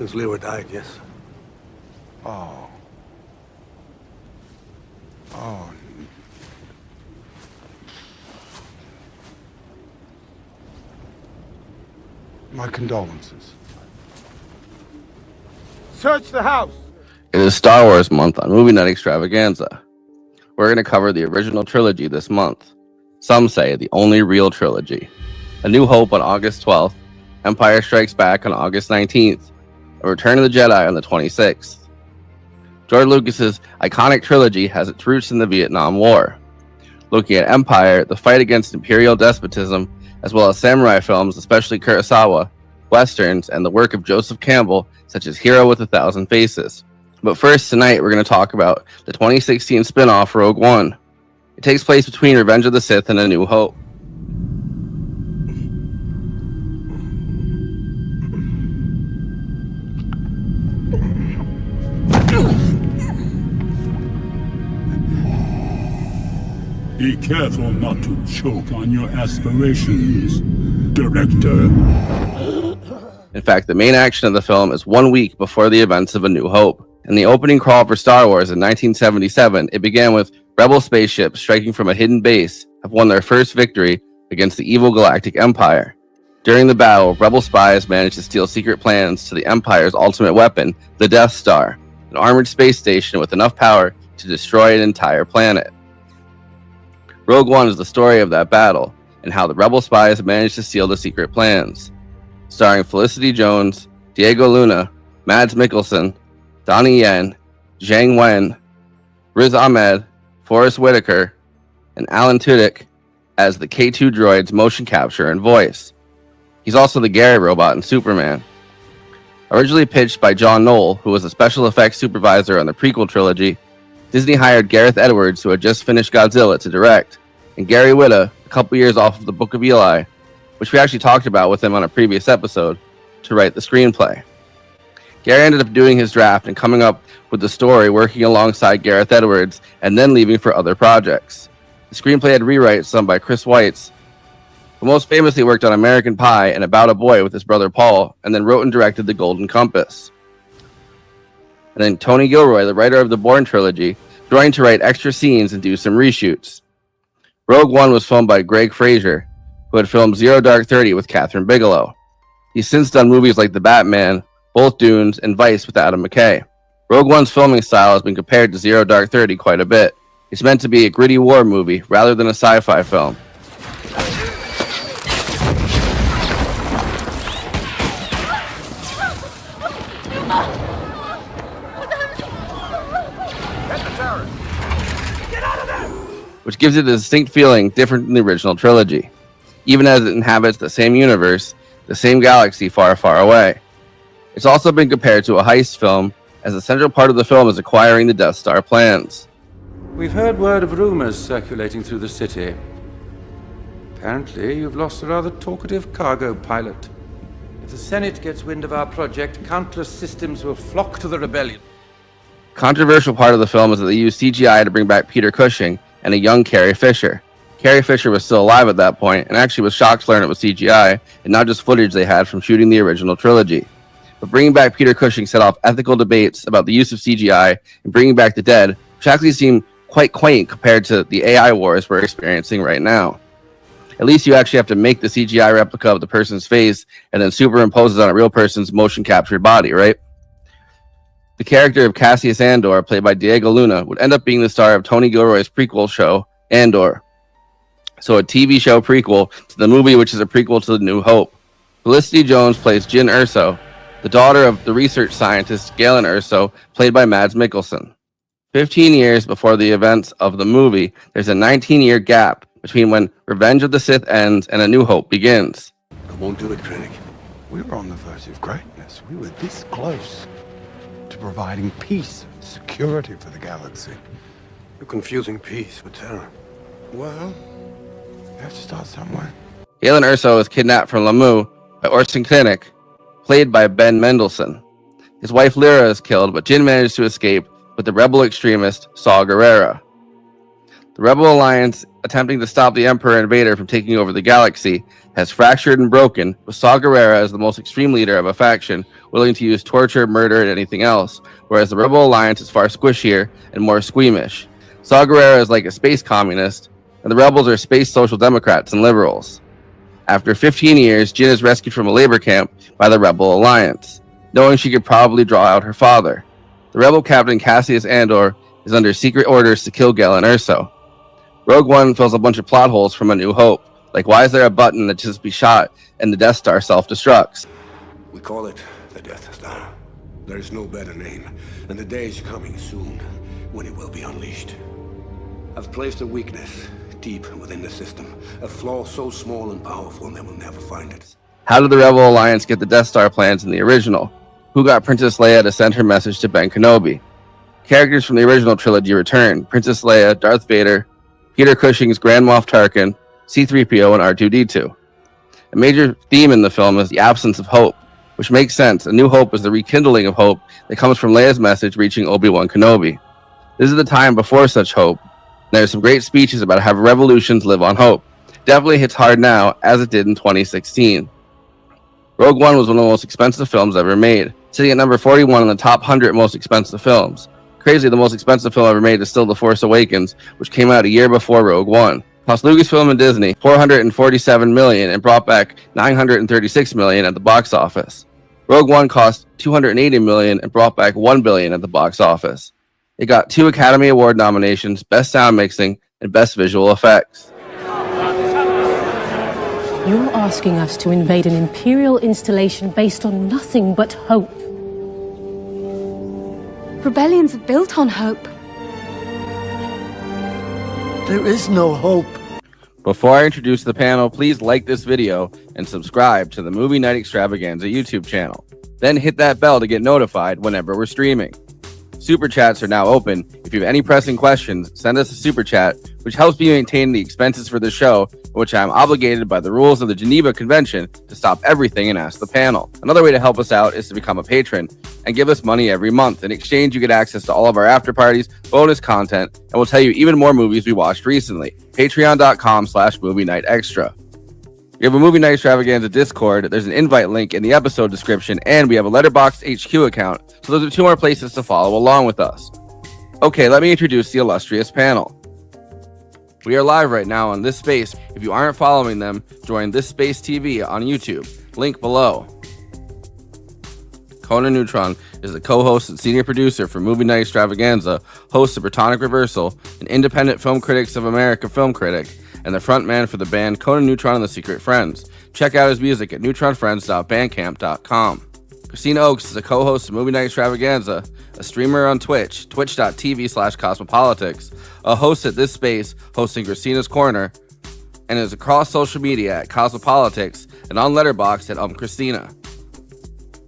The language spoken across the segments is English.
Since Lewa died, yes. Oh. My condolences. Search the house! It is Star Wars month on Movie Night Extravaganza. We're going to cover the original trilogy this month. Some say the only real trilogy. A New Hope on August 12th, Empire Strikes Back on August 19th, and Return of the Jedi on the 26th. George Lucas's iconic trilogy has its roots in the Vietnam War. Looking at Empire, the fight against imperial despotism, as well as samurai films, especially Kurosawa, westerns, and the work of Joseph Campbell, such as Hero with a Thousand Faces. But first, tonight, we're going to talk about the 2016 spin-off Rogue One. It takes place between Revenge of the Sith and A New Hope. Be careful not to choke on your aspirations, Director. In fact, the main action of the film is 1 week before the events of A New Hope. In the opening crawl for Star Wars in 1977, it began with Rebel spaceships striking from a hidden base have won their first victory against the evil Galactic Empire. During the battle, Rebel spies managed to steal secret plans to the Empire's ultimate weapon, the Death Star, an armored space station with enough power to destroy an entire planet. Rogue One is the story of that battle and how the Rebel spies managed to steal the secret plans. Starring Felicity Jones, Diego Luna, Mads Mikkelsen, Donnie Yen, Zhang Wen, Riz Ahmed, Forrest Whitaker, and Alan Tudyk as the K2 droid's motion capture and voice. He's also the Gary robot in Superman. Originally pitched by John Knoll, who was a special effects supervisor on the prequel trilogy, Disney hired Gareth Edwards, who had just finished Godzilla, to direct, and Gary Whitta, a couple years off of the Book of Eli, which we actually talked about with him on a previous episode, to write the screenplay. Gary ended up doing his draft and coming up with the story, working alongside Gareth Edwards, and then leaving for other projects. The screenplay had rewrites done by Chris Weitz, who most famously worked on American Pie and About a Boy with his brother Paul, and then wrote and directed The Golden Compass. And then Tony Gilroy, the writer of the Bourne trilogy, joined to write extra scenes and do some reshoots. Rogue One was filmed by Greg Fraser, who had filmed Zero Dark 30 with Catherine Bigelow. He's since done movies like The Batman, both Dunes, and Vice with Adam McKay. Rogue One's filming style has been compared to Zero Dark 30 quite a bit. It's meant to be a gritty war movie rather than a sci-fi film. Which gives it a distinct feeling different than the original trilogy, even as it inhabits the same universe, the same galaxy far, far away. It's also been compared to a heist film, as the central part of the film is acquiring the Death Star plans. We've heard word of rumors circulating through the city. Apparently, you've lost a rather talkative cargo pilot. If the Senate gets wind of our project, countless systems will flock to the rebellion. Controversial part of the film is that they used CGI to bring back Peter Cushing and a young Carrie Fisher. Carrie Fisher was still alive at that point and actually was shocked to learn it was CGI and not just footage they had from shooting the original trilogy. but bringing back Peter Cushing set off ethical debates about the use of CGI and bringing back the dead, which actually seem quite quaint compared to the AI wars we're experiencing right now. At least you actually have to make the CGI replica of the person's face and then superimpose it on a real person's motion captured body, right? The character of Cassius Andor, played by Diego Luna, would end up being the star of Tony Gilroy's prequel show, Andor. So a TV show prequel to the movie, which is a prequel to The New Hope. Felicity Jones plays Jyn Erso, the daughter of the research scientist Galen Erso, played by Mads Mikkelsen. 15 years before the events of the movie, there's a 19-year gap between when Revenge of the Sith ends and A New Hope begins. I won't do it, Critic. We were on the verge of greatness. We were this close to providing peace and security for the galaxy. You're confusing peace with terror. Well, you have to start somewhere. Galen Erso is kidnapped from Lamu by Orson Krennic, played by Ben Mendelsohn. His wife Lyra is killed, but Jyn manages to escape with the rebel extremist Saw Gerrera. The Rebel Alliance, attempting to stop the Emperor and Vader from taking over the galaxy, has fractured and broken, with Saw Gerrera as the most extreme leader of a faction, willing to use torture, murder, and anything else, whereas the Rebel Alliance is far squishier and more squeamish. Saw Gerrera is like a space communist, and the Rebels are space social democrats and liberals. After 15 years, Jyn is rescued from a labor camp by the Rebel Alliance, knowing she could probably draw out her father. The Rebel captain Cassius Andor is under secret orders to kill Galen Erso. Rogue One fills a bunch of plot holes from A New Hope, like why is there a button that just be shot and the Death Star self-destructs? We call it the Death Star. There is no better name, and the day is coming soon when it will be unleashed. I've placed a weakness deep within the system, a flaw so small and powerful they will never find it. How did the Rebel Alliance get the Death Star plans in the original? Who got Princess Leia to send her message to Ben Kenobi? Characters from the original trilogy return: Princess Leia, Darth Vader, Peter Cushing's Grand Moff Tarkin, C-3PO, and R2-D2. A major theme in the film is the absence of hope, which makes sense. A New Hope is the rekindling of hope that comes from Leia's message reaching Obi-Wan Kenobi. This is the time before such hope. There's some great speeches about how revolutions live on hope. Definitely hits hard now, as it did in 2016. Rogue One was one of the most expensive films ever made, sitting at number 41 on the top 100 most expensive films. Crazy, the most expensive film ever made is still The Force Awakens, which came out a year before Rogue One. Cost Lucasfilm and Disney $447 million and brought back $936 million at the box office. Rogue One cost $280 million and brought back $1 billion at the box office. It got 2 Academy Award nominations, Best Sound Mixing and Best Visual Effects. You're asking us to invade an Imperial installation based on nothing but hope. Rebellions are built on hope. There is no hope. Before I introduce the panel, please like this video and subscribe to the Movie Night Extravaganza YouTube channel. Then hit that bell to get notified whenever we're streaming. Super chats are now open. If you have any pressing questions, send us a super chat, which helps me maintain the expenses for the show, which I am obligated by the rules of the Geneva Convention to stop everything and ask the panel. Another way to help us out is to become a patron and give us money every month. In exchange, you get access to all of our after parties, bonus content, and we'll tell you even more movies we watched recently. Patreon.com/Movie Night Extra. We have a Movie Night Extravaganza Discord. There's an invite link in the episode description, and we have a Letterboxd HQ account. So those are 2 more places to follow along with us. Okay, let me introduce the illustrious panel. We are live right now on This Space. If you aren't following them, join This Space TV on YouTube. Link below. Conan Neutron is the co-host and senior producer for Movie Night Extravaganza, host of Protonic Reversal, an independent Film Critics of America film critic, and the frontman for the band Conan Neutron and the Secret Friends. Check out his music at neutronfriends.bandcamp.com. Kristina Oakes is a co-host of Movie Night Extravaganza, a streamer on Twitch, twitch.tv/cosmopolitics, a host at This Space, hosting Christina's Corner, and is across social media at Cosmopolitics and on Letterboxd at Christina.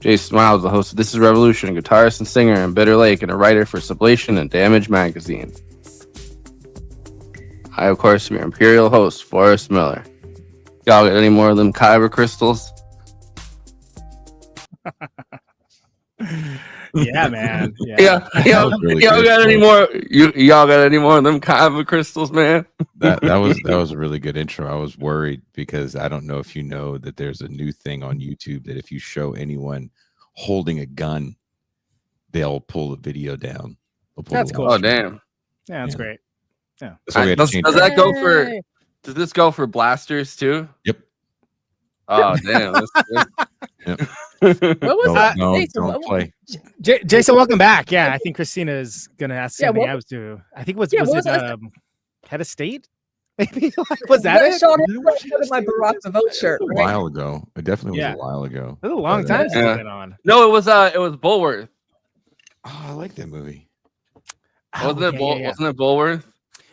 Jason Myles is the host of This Is Revolution, a guitarist and singer in Bitter Lake, and a writer for Sublation and Damage magazine. I, of course, am your Imperial host, Forrest Miller. Y'all got any more of them kyber crystals? Yeah, man. Y'all got any more? Y'all got any more of them kyber crystals, man? That was a really good intro. I was worried because I don't know if you know that there's a new thing on YouTube that if you show anyone holding a gun, they'll pull the video down. That's cool. Oh damn. Yeah, that's great. Yeah. So we had to change does that go for? Does this go for blasters too? Yep. Oh damn. Yep. What was that? No, Jason, don't play. Jason, welcome back. Yeah, I think Christina is gonna ask something. what- I was due. I think was Yeah, it what was that? head of state? Maybe was that it? Sean, my Barack the Vote shirt. A Right? while ago. It definitely was Yeah. a while ago. It was a long But, time since yeah. it's been on. No, it was Bulworth. Oh, I like that movie. Wasn't it? yeah. Wasn't it Bulworth?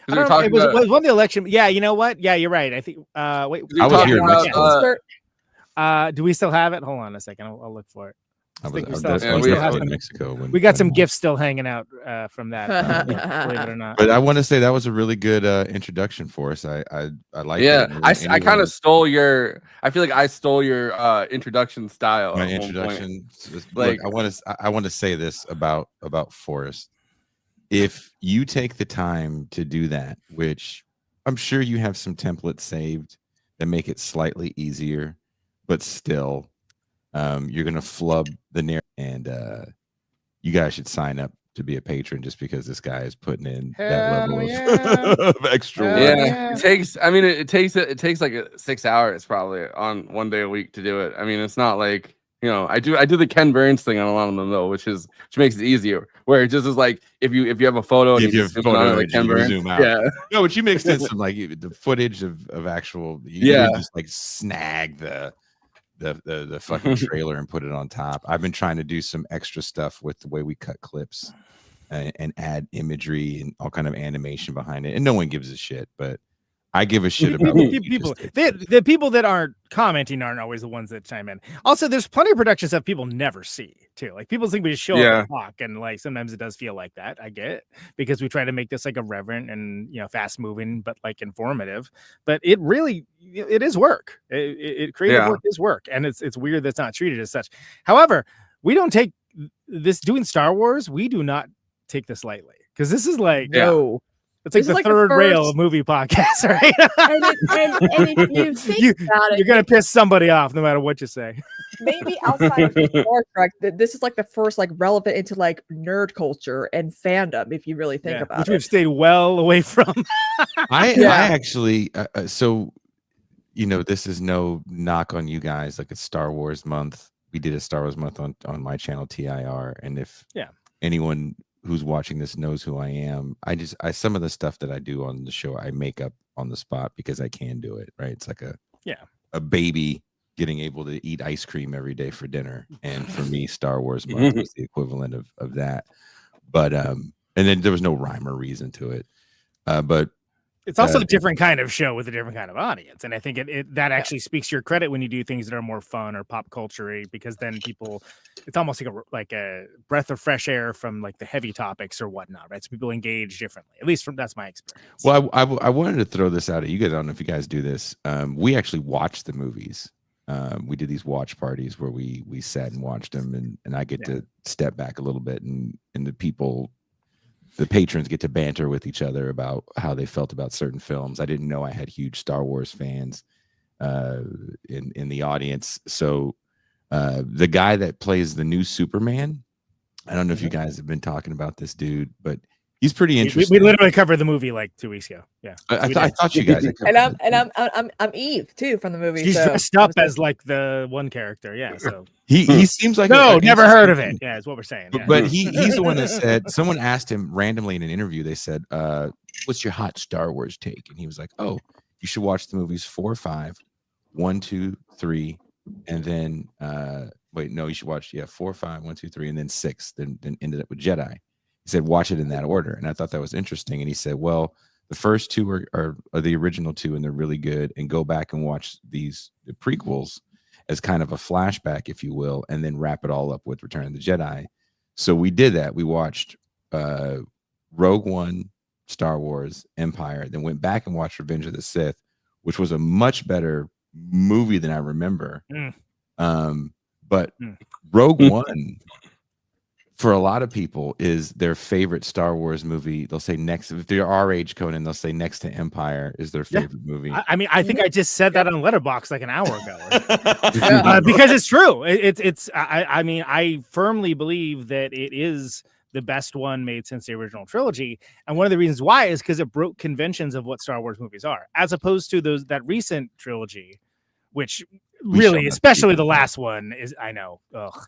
I don't know, it was one of the election. Yeah, you know what? Yeah, you're right. I think. Wait, I was talking here in about, Mexico. do we still have it? Hold on a second. I'll look for it. I was, think we I was still- definitely we have in some- Mexico. We got some gifts still hanging out from that. Believe it or not. But I want to say that was a really good introduction for us. I like. Yeah, that. I kind of stole your. I feel like I stole your introduction style. my at one point. introduction. Like- Look, I want to say this about Forrest. If you take the time to do that, which I'm sure you have some templates saved that make it slightly easier, but still, you're gonna flub the narrative, and you guys should sign up to be a patron just because this guy is putting in that level of extra work. Yeah, it takes. I mean, it takes like 6 hours probably on one day a week to do it. I mean, it's not like, you know, I do the Ken Burns thing on a lot of them though, which makes it easier. Where it just is like if you have a photo, and If you have a photo, like Ken you Burns, zoom out. yeah, No, but you mixed in some like the footage of actual. Yeah. You just like snag the fucking trailer and put it on top. I've been trying to do some extra stuff with the way we cut clips and add imagery and all kind of animation behind it, and no one gives a shit, but I give a shit about what you people. just did. The people that aren't commenting aren't always the ones that chime in. Also, there's plenty of production stuff people never see too. Like people think we just show up and talk, and like sometimes it does feel like that. I get it, because we try to make this like irreverent and, you know, fast moving, but like informative. But it really, it is work. It creative work is work, and it's weird that's not treated as such. However, we don't take this doing Star Wars. We do not take this lightly, because this is like No. it's like This the is like the third rail first- of movie podcast, right? And if you think about it, You're gonna piss somebody off no matter what you say. maybe outside of Star Trek, this is like the first like relevant into like nerd culture and fandom, if you really think Yeah, about which it. we've stayed well away from. I Yeah. actually so, you know, this is no knock on you guys. Like, it's Star Wars month. We did a Star Wars month on my channel TIR, and if anyone who's watching this knows who I am, I some of the stuff that I do on the show I make up on the spot because I can do it, right? It's like a baby getting able to eat ice cream every day for dinner, and for me Star Wars month was the equivalent of that. But and then there was no rhyme or reason to it, but It's also a different kind of show with a different kind of audience, and I think that actually speaks to your credit when you do things that are more fun or pop culture-y, because then people, it's almost like a breath of fresh air from like the heavy topics or whatnot, right? So people engage differently. At least that's my experience. Well, I wanted to throw this out at you guys. I don't know if you guys do this. We actually watch the movies. We did these watch parties where we sat and watched them, and I get to step back a little bit, and the patrons get to banter with each other about how they felt about certain films. I didn't know I had huge Star Wars fans in the audience. So the guy that plays the new Superman, I don't know if you guys have been talking about this dude, but he's pretty interesting. We literally covered the movie like 2 weeks ago. Yeah, I thought you guys. And I'm Eve too from the movie. She's so dressed up as like the one character. Yeah, so he seems like never heard of it. Yeah, is what we're saying. Yeah. But he's the one that said, someone asked him randomly in an interview, they said, what's your hot Star Wars take? And he was like, oh, you should watch the movies 4, 5, 1, 2, 3, and then you should watch 4, 5, 1, 2, 3, and then 6, then ended up with Jedi. He said, watch it in that order. And I thought that was interesting. And he said, well, the first two are the original two, and they're really good, and go back and watch the prequels as kind of a flashback, if you will, and then wrap it all up with Return of the Jedi. So we did that. We watched Rogue One, Star Wars, Empire, then went back and watched Revenge of the Sith, which was a much better movie than I remember. But Rogue One for a lot of people, is their favorite Star Wars movie. They'll say next, if they're our age, Conan, they'll say next to Empire is their favorite movie. I mean, I think I just said that on Letterboxd like an hour ago, because it's true. I mean, I firmly believe that it is the best one made since the original trilogy, and one of the reasons why is because it broke conventions of what Star Wars movies are, as opposed to that recent trilogy, which really, especially the last one, is, I know,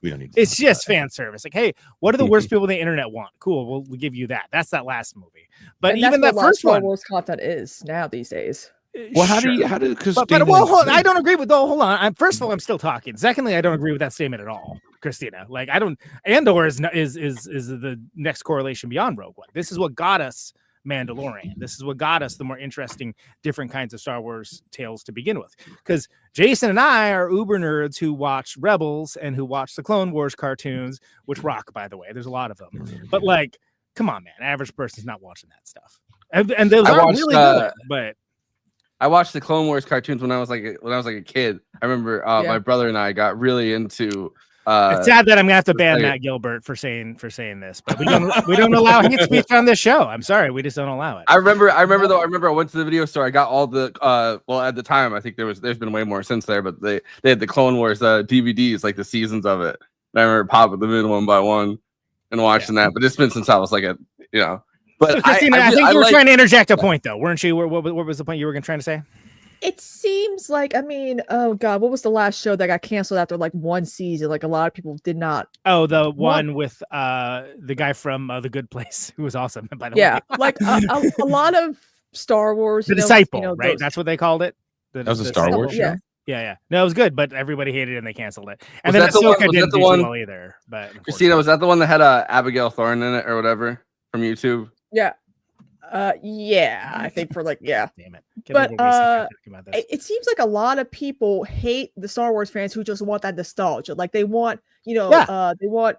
we don't need it's just fan service. Like, hey, what are the worst people on the internet want? Cool, we'll give you that. That's that last movie. But and even that first Star one, Wars content is now these days. Well, how do because I don't agree with. Hold on. First of all, I'm still talking. Secondly, I don't agree with that statement at all, Kristina. Like, I don't. Andor is the next correlation beyond Rogue One. This is what got us Mandalorian. This is what got us the more interesting, different kinds of Star Wars tales to begin with. Because Jason and I are uber nerds who watch Rebels and who watch the Clone Wars cartoons, which rock, by the way. There's a lot of them. But like, come on, man, average person's not watching that stuff. And those are really good. But I watched the Clone Wars cartoons when I was like a kid. I remember my brother and I got really into. It's sad that I'm gonna have to ban Matt Gilbert for saying this, but we don't allow hate speech on this show. I'm sorry, we just don't allow it. I remember I went to the video store. I got all the well, at the time I think there's been way more since there, but they had the Clone Wars DVDs, like the seasons of it. And I remember popping them in one by one and watching that. But it's been since I was like But so, Kristina, I think you were trying to interject a point, though, weren't you? What was the point you were trying to say? It seems like, I mean, oh god, what was the last show that got canceled after like one season? Like, a lot of people did not. Oh, the one with the guy from The Good Place, who was awesome, by the way. Yeah, like a lot of Star Wars. The Disciple, right? That's what they called it. That was a Star Wars show. Yeah. No, it was good, but everybody hated it and they canceled it. And was then Ahsoka didn't do well either. But Kristina, was that the one that had Abigail Thorne in it or whatever from YouTube? Yeah. I think for damn it. But it seems like a lot of people hate the Star Wars fans who just want that nostalgia. Like, they want, they want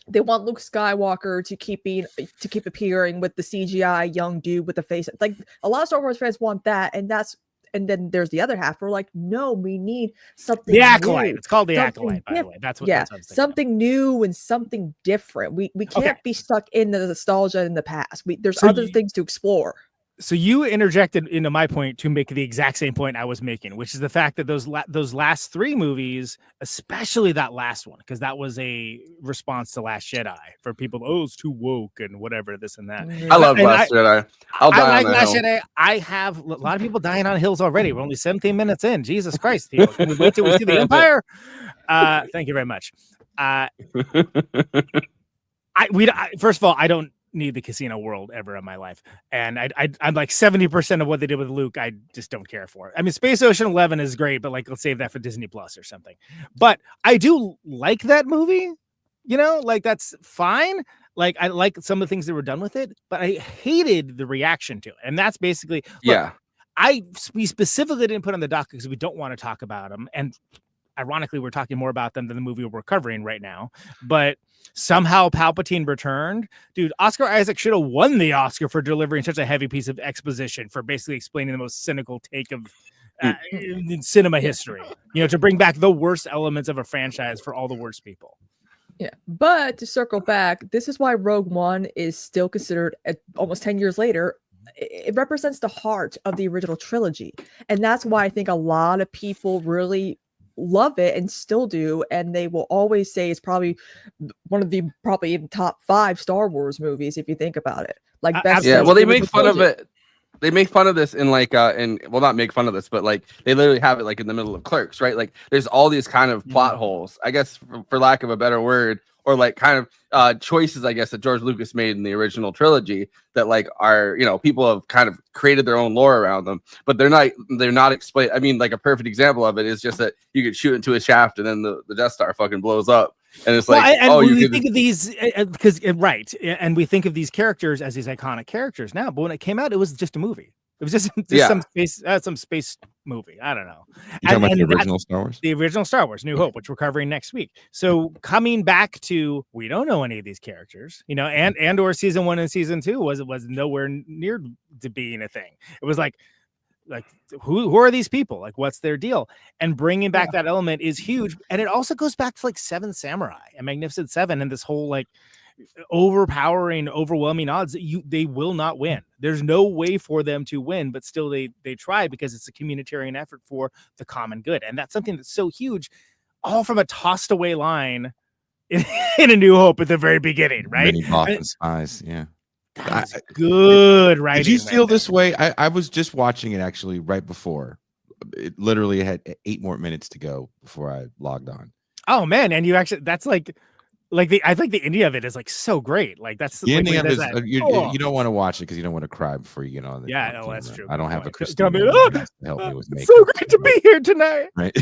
Luke Skywalker to keep appearing with the CGI young dude with the face. Like, a lot of Star Wars fans want that, and then there's the other half. We're like, no, we need something. The Acolyte. New. It's called the Acolyte, by the way. That's what. Something new and something different. We can't be stuck in the nostalgia in the past. There's other things to explore. So you interjected into my point to make the exact same point I was making, which is the fact that those last three movies, especially that last one, because that was a response to Last Jedi for people. Oh, it's too woke and whatever, this and that. I love Last Jedi. I like Last Jedi. I have a lot of people dying on hills already. We're only 17 minutes in. Jesus Christ, people. Can we wait till we see the Empire? Thank you very much. First of all, I don't need the casino world ever in my life, and I'm like 70% of what they did with Luke I just don't care for. I mean, Space Ocean 11 is great, but like, let's save that for Disney Plus or something. But I do like that movie, like, that's fine. Like, I like some of the things that were done with it, but I hated the reaction to it, and that's basically we specifically didn't put on the docket because we don't want to talk about them, and ironically we're talking more about them than the movie we're covering right now. But somehow Palpatine returned. Dude, Oscar Isaac should have won the Oscar for delivering such a heavy piece of exposition, for basically explaining the most cynical take of in cinema history, to bring back the worst elements of a franchise for all the worst people. Yeah, but to circle back, this is why Rogue One is still considered, almost 10 years later, it represents the heart of the original trilogy. And that's why I think a lot of people really love it and still do, and they will always say it's probably one of the in top 5 Star Wars movies if you think about it. Like, best. Well, they make fun of it. They make fun of this in not make fun of this, but like they literally have it like in the middle of Clerks, right? Like, there's all these kind of plot holes, I guess, for lack of a better word, or like kind of choices, I guess, that George Lucas made in the original trilogy that like are, people have kind of created their own lore around them, but they're not explained. I mean, like, a perfect example of it is just that you could shoot into a shaft and then the Death Star fucking blows up. And it's like, we think of these because and we think of these characters as these iconic characters now, but when it came out, it was just a movie. It was just some space movie. I don't know. You talking about the original Star Wars? The original Star Wars, New Hope, which we're covering next week. So coming back to, we don't know any of these characters, and or season 1 and season 2 was nowhere near to being a thing. It was like who are these people? Like, what's their deal? And bringing back that element is huge. And it also goes back to like Seven Samurai and Magnificent Seven and this whole like overpowering, overwhelming odds that they will not win. There's no way for them to win, but still they try because it's a communitarian effort for the common good. And that's something that's so huge, all from a tossed away line in A New Hope at the very beginning, right? Many Boston Spies, yeah. That's good writing. Did you feel this way? I was just watching it actually right before. It literally had 8 more minutes to go before I logged on. Oh man, and you actually that's like I think the ending of it is like so great. Like that's the ending of it. You don't want to watch it because you don't want to cry before you get on. That's true. I don't have a Kristina to help me with makeup. So great to be here tonight. Right.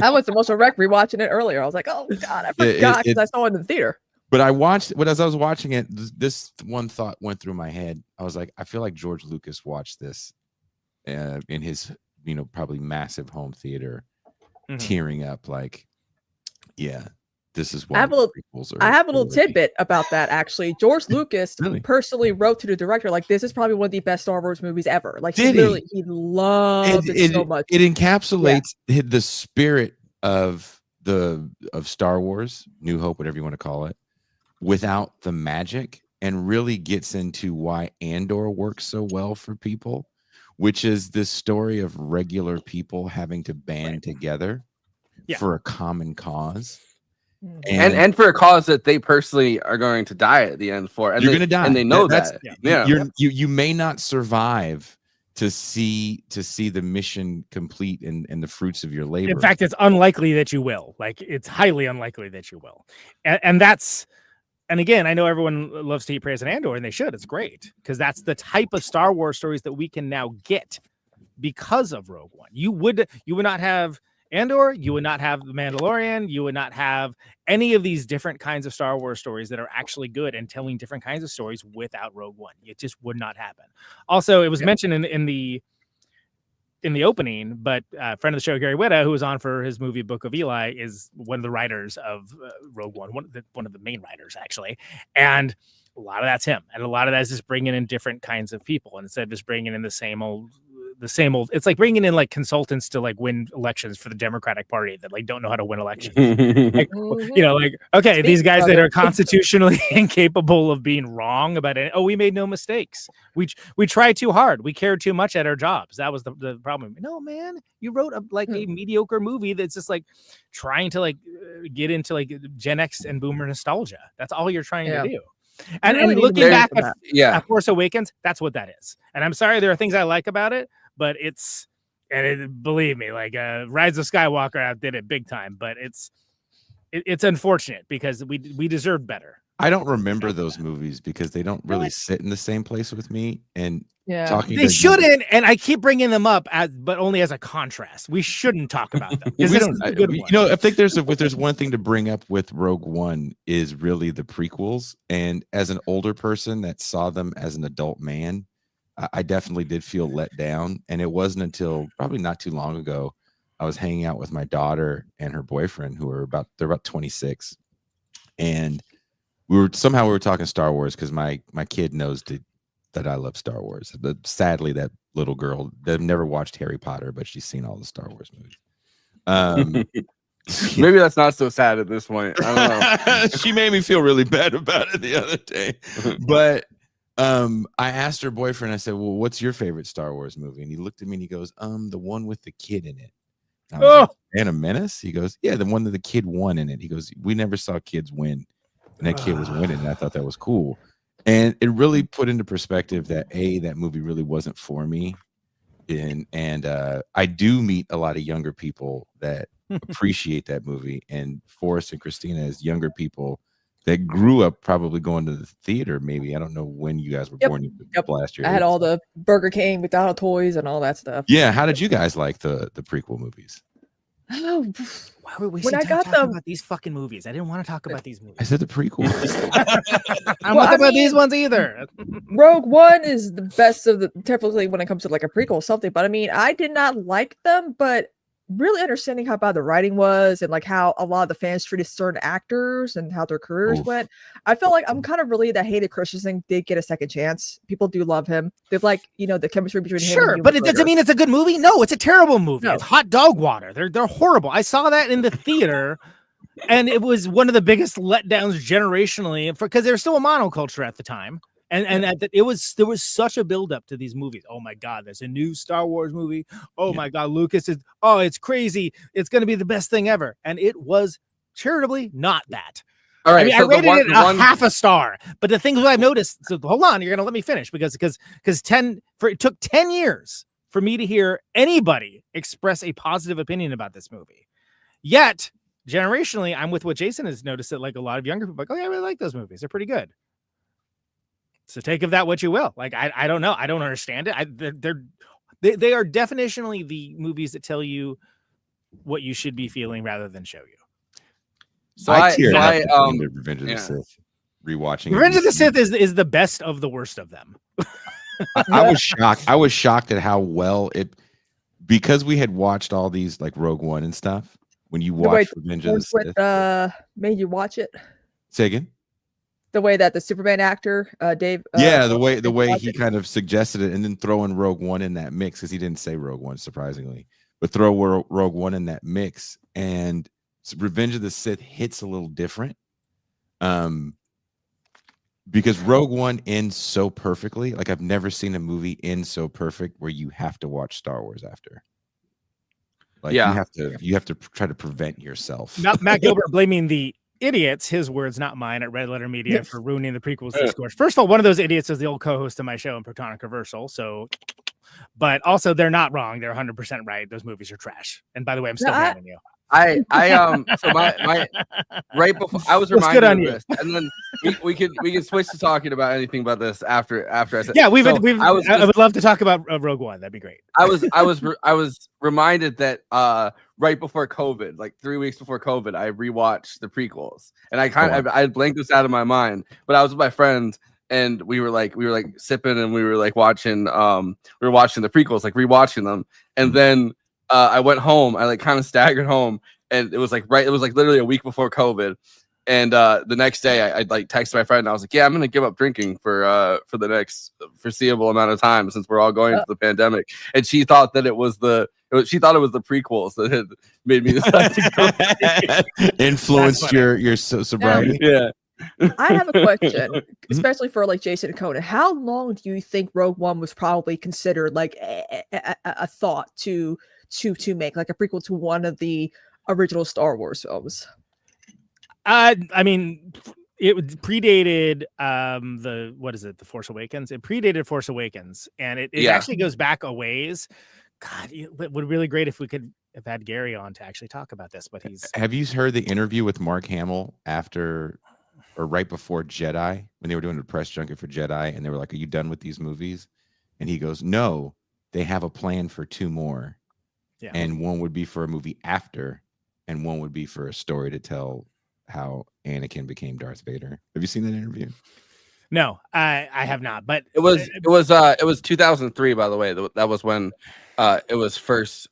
I was emotional wreck rewatching it earlier. I was like, oh god, I forgot because I saw it in the theater. But I watched, but as I was watching it, this one thought went through my head. I was like, I feel like George Lucas watched this in his, probably massive home theater, tearing up like, yeah, this is what I have a little tidbit about that actually. George Lucas personally wrote to the director like, this is probably one of the best Star Wars movies ever. Like he loved it so much. It encapsulates the spirit of Star Wars, New Hope, whatever you want to call it, without the magic, and really gets into why Andor works so well for people, which is this story of regular people having to band together for a common cause. And for a cause that they personally are going to die at the end for. And you're going to die. And they know that. You may not survive to see the mission complete and the fruits of your labor. In fact, it's unlikely that you will. Like, it's highly unlikely that you will. And that's, and again, I know everyone loves to eat praise in Andor, and they should. It's great because that's the type of Star Wars stories that we can now get because of Rogue One. You would not have Andor, you would not have The Mandalorian, you would not have any of these different kinds of Star Wars stories that are actually good and telling different kinds of stories without Rogue One. It just would not happen. Also, it was mentioned in the opening, but a friend of the show, Gary Whitta, who was on for his movie Book of Eli, is one of the writers of Rogue One, one of the main writers, actually. And a lot of that's him. And a lot of that is just bringing in different kinds of people instead of just bringing in the same old. It's like bringing in like consultants to like win elections for the Democratic Party that like don't know how to win elections. Like, okay, these guys that are constitutionally incapable of being wrong about it. Oh, we made no mistakes. We tried too hard. We cared too much at our jobs. That was the problem. No, man, you wrote a mediocre movie that's just like trying to like get into like Gen X and Boomer nostalgia. That's all you're trying to do. And looking back at Force Awakens, that's what that is. And I'm sorry, there are things I like about it, but believe me, like Rise of Skywalker outdid it big time. But it's unfortunate because we deserve better. I don't remember those movies because they don't really sit in the same place with me. And they shouldn't. And I keep bringing them up but only as a contrast. We shouldn't talk about them. I think there's one thing to bring up with Rogue One is really the prequels. And as an older person that saw them as an adult man, I definitely did feel let down. And it wasn't until probably not too long ago, I was hanging out with my daughter and her boyfriend, who are they're about 26. And we were talking Star Wars because my kid knows that I love Star Wars. But sadly, that little girl, they've never watched Harry Potter, but she's seen all the Star Wars movies. Maybe that's not so sad at this point. I don't know. She made me feel really bad about it the other day. But I asked her boyfriend, I said, well, what's your favorite Star Wars movie? And he looked at me and he goes, the one with the kid in it. And I was like, Phantom Menace? He goes, yeah, the one that the kid won in it. He goes, we never saw kids win. And that kid was winning. And I thought that was cool. And it really put into perspective that that movie really wasn't for me. And I do meet a lot of younger people that appreciate that movie. And Forrest and Kristina, as younger people that grew up probably going to the theater, maybe. I don't know when you guys were born. Last year. I had all the Burger King, McDonald's toys, and all that stuff. Yeah. How did you guys like the prequel movies? Oh, why were we talking about these fucking movies? I didn't want to talk about these movies. I said the prequel. I don't want to talk about these ones either. Rogue One is the best of the typically when it comes to like a prequel or something. But I mean, I did not like them, but really understanding how bad the writing was and like how a lot of the fans treated certain actors and how their careers went. I felt like I'm kind of relieved that Hayden Christensen did get a second chance. People do love him. They've like, the chemistry between him and but it doesn't mean it's a good movie. No, it's a terrible movie. No. It's hot dog water. They're horrible. I saw that in the theater And it was one of the biggest letdowns generationally because there's still a monoculture at the time. There was such a buildup to these movies. Oh my God, there's a new Star Wars movie. Oh my God, Lucas is, oh, it's crazy. It's going to be the best thing ever. And it was charitably not that. All right, I mean, so I rated it half a star. But the things I've noticed, so hold on, you're going to let me finish because it took 10 years for me to hear anybody express a positive opinion about this movie. Yet, generationally, I'm with what Jason has noticed that like a lot of younger people are like, oh yeah, I really like those movies. They're pretty good. So take of that what you will. Like, I don't know. I don't understand it. They are definitionally the movies that tell you what you should be feeling rather than show you. So Revenge of the Sith. Rewatching Revenge of the Sith is the best of the worst of them. I was shocked. I was shocked at how well it, because we had watched all these like Rogue One and stuff. When you watch Revenge of the Sith, made you watch it. Say again. The way that the Superman actor, Dave. The way he kind of suggested it, and then throwing Rogue One in that mix, because he didn't say Rogue One, surprisingly, but throw Rogue One in that mix, and Revenge of the Sith hits a little different, because Rogue One ends so perfectly. Like I've never seen a movie end so perfect where you have to watch Star Wars after. Like you have to try to prevent yourself. Matt Gilbert blaming the idiots, his words, not mine, at Red Letter Media for ruining the prequels discourse. First of all, one of those idiots is the old co-host of my show in Protonic Reversal. So, but also they're not wrong. They're 100% right. Those movies are trash. And by the way, I'm still hating you. So my right before I was reminded of this, and then we could switch to talking about anything about this after I said. Yeah, I would love to talk about Rogue One. That'd be great. I was reminded that right before COVID, like 3 weeks before COVID, I rewatched the prequels, and I blanked this out of my mind. But I was with my friends, and we were like sipping, and we were like watching the prequels, like rewatching them, and then. I went home. I like kind of staggered home, and it was like literally a week before COVID. And the next day, I like texted my friend. And I was like, "Yeah, I'm gonna give up drinking for the next foreseeable amount of time since we're all going through the pandemic." And she thought that it was the prequels that had made me decide to go. Influenced your sobriety. Yeah. I have a question, especially for like Jason and Conan. How long do you think Rogue One was probably considered like a thought to make like a prequel to one of the original Star Wars films? I mean, it predated the Force Awakens. It predated Force Awakens, and it actually goes back a ways. God, it would be really great if we could have had Gary on to actually talk about this. But have you heard the interview with Mark Hamill after or right before Jedi, when they were doing the press junket for Jedi, and they were like, "Are you done with these movies?" And he goes, "No, they have a plan for 2 more." Yeah. And one would be for a movie after, and one would be for a story to tell how Anakin became Darth Vader. Have you seen that interview? No, I have not. But it was 2003, by the way. That was when it was first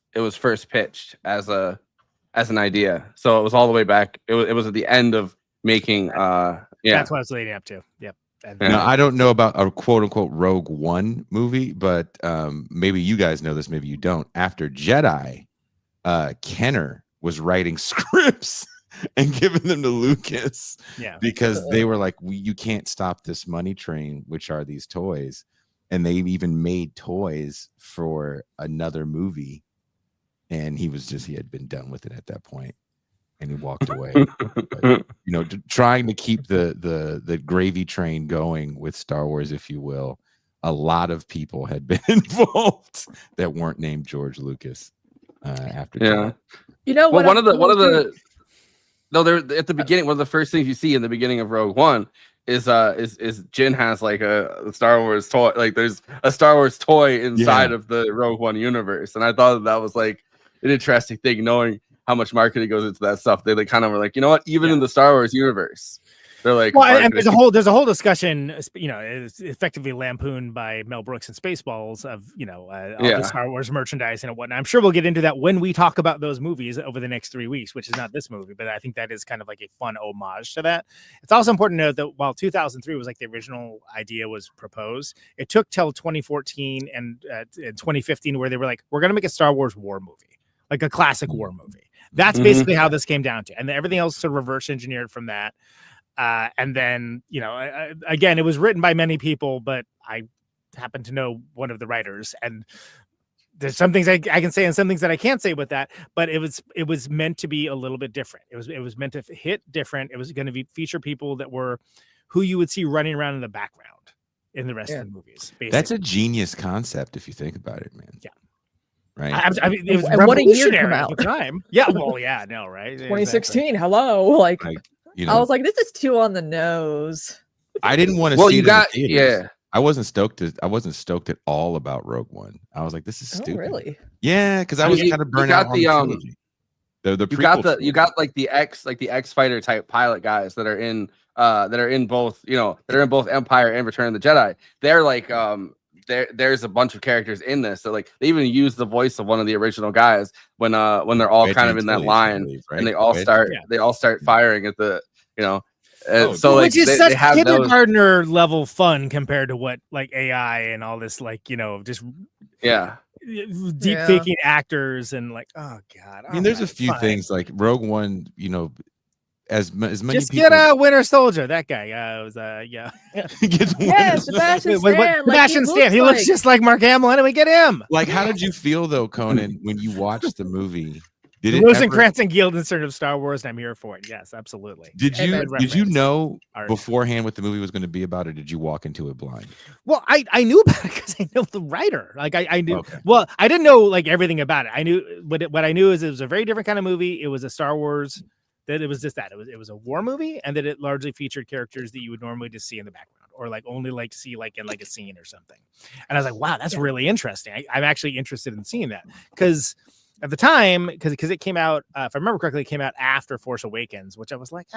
pitched as an idea. So it was all the way back. It was at the end of making. That's what I was leading up to. Yep. Now, I don't know about a quote unquote Rogue One movie, but maybe you guys know this, maybe you don't. After Jedi, Kenner was writing scripts and giving them to Lucas because they were like, you can't stop this money train, which are these toys. And they even made toys for another movie. And he had been done with it at that point. And he walked away. But, trying to keep the gravy train going with Star Wars, if you will. A lot of people had been involved that weren't named George Lucas. After that. One of the at the beginning, one of the first things you see in the beginning of Rogue One is Jin has like a Star Wars toy. Like there's a Star Wars toy inside of the Rogue One universe, and I thought that was like an interesting thing, knowing how much marketing goes into that stuff. They kind of were like, you know what? Even in the Star Wars universe, they're like, well, and there's a whole discussion. It's effectively lampooned by Mel Brooks and Spaceballs of all the Star Wars merchandise and whatnot. I'm sure we'll get into that when we talk about those movies over the next 3 weeks, which is not this movie, but I think that is kind of like a fun homage to that. It's also important to note that while 2003 was like the original idea was proposed, it took till 2014 and 2015 where they were like, we're going to make a Star Wars war movie, like a classic war movie. That's basically how this came down to, and then everything else sort of reverse engineered from that. And then, you know, again, it was written by many people, but I happen to know one of the writers, and there's some things I can say and some things that I can't say with that, but it was meant to be a little bit different. It was meant to hit different. It was going to feature people that were who you would see running around in the background in the rest of the movies. Basically. That's a genius concept if you think about it, man. Yeah. Right. I mean, it was and what a year to come revolutionary out. at the time. Yeah. Well, yeah, no, right. 2016. Exactly. Hello. Like you know, I was like, this is too on the nose. I didn't want to Well, see you it got in the theaters. I wasn't stoked at all about Rogue One. I was like, this is stupid. Oh, really? Yeah, because I was kind of burnt out on the trilogy. You got like the X fighter type pilot guys that are in both, you know, that are in both Empire and Return of the Jedi. They're like there's a bunch of characters in this. So like they even use the voice of one of the original guys when they're all kind of in that line, right? And they all start firing at the, you know. So like which is they such have kindergartner level fun compared to what like AI and all this, like, you know, just deep faking actors and like, oh god. I mean, there's a few things like Rogue One, you know, as many just people get a Winter Soldier. That guy was Yeah, Sebastian Stan. Sebastian Stan. He looks just like Mark Hamill. Anyway, get him. Like, how did you feel though, Conan, when you watched the movie? Did Rosencrantz and Guildenstern of Star Wars, and I'm here for it. Yes, absolutely. Did you know beforehand what the movie was going to be about, or did you walk into it blind? Well, I knew about it because I know the writer. Like I knew. Okay. Well, I didn't know like everything about it. I knew what I knew is it was a very different kind of movie. It was a Star Wars. That it was just that it was a war movie, and that it largely featured characters that you would normally just see in the background, or like only like see like in like a scene or something. And I was like, wow, that's really interesting. I'm actually interested in seeing that because. At the time, because it came out, if I remember correctly, it came out after Force Awakens, which I was like,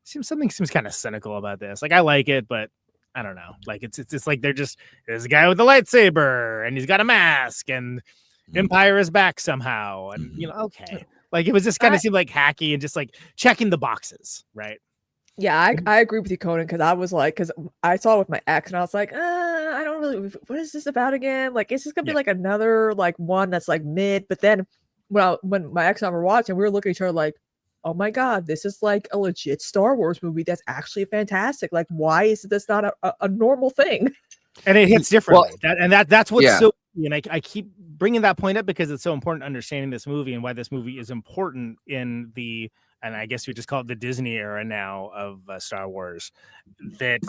something seems kind of cynical about this. Like, I like it, but I don't know. Like, it's like there's a guy with a lightsaber, and he's got a mask, and Empire is back somehow, and you know, okay. Like, it was just kind of seemed like hacky and just like checking the boxes, right? Yeah, I agree with you, Conan, because I was like, because I saw it with my ex, and I was like, I don't really, what is this about again? Like, is this gonna be like another like one that's like mid? But then when my ex and I were watching, we were looking at each other like, oh my god, this is like a legit Star Wars movie that's actually fantastic. Like, why is this not a normal thing? And it hits differently. That's what's so. And I keep bringing that point up because it's so important understanding this movie and why this movie is important in the. And I guess we just call it the Disney era now of Star Wars, that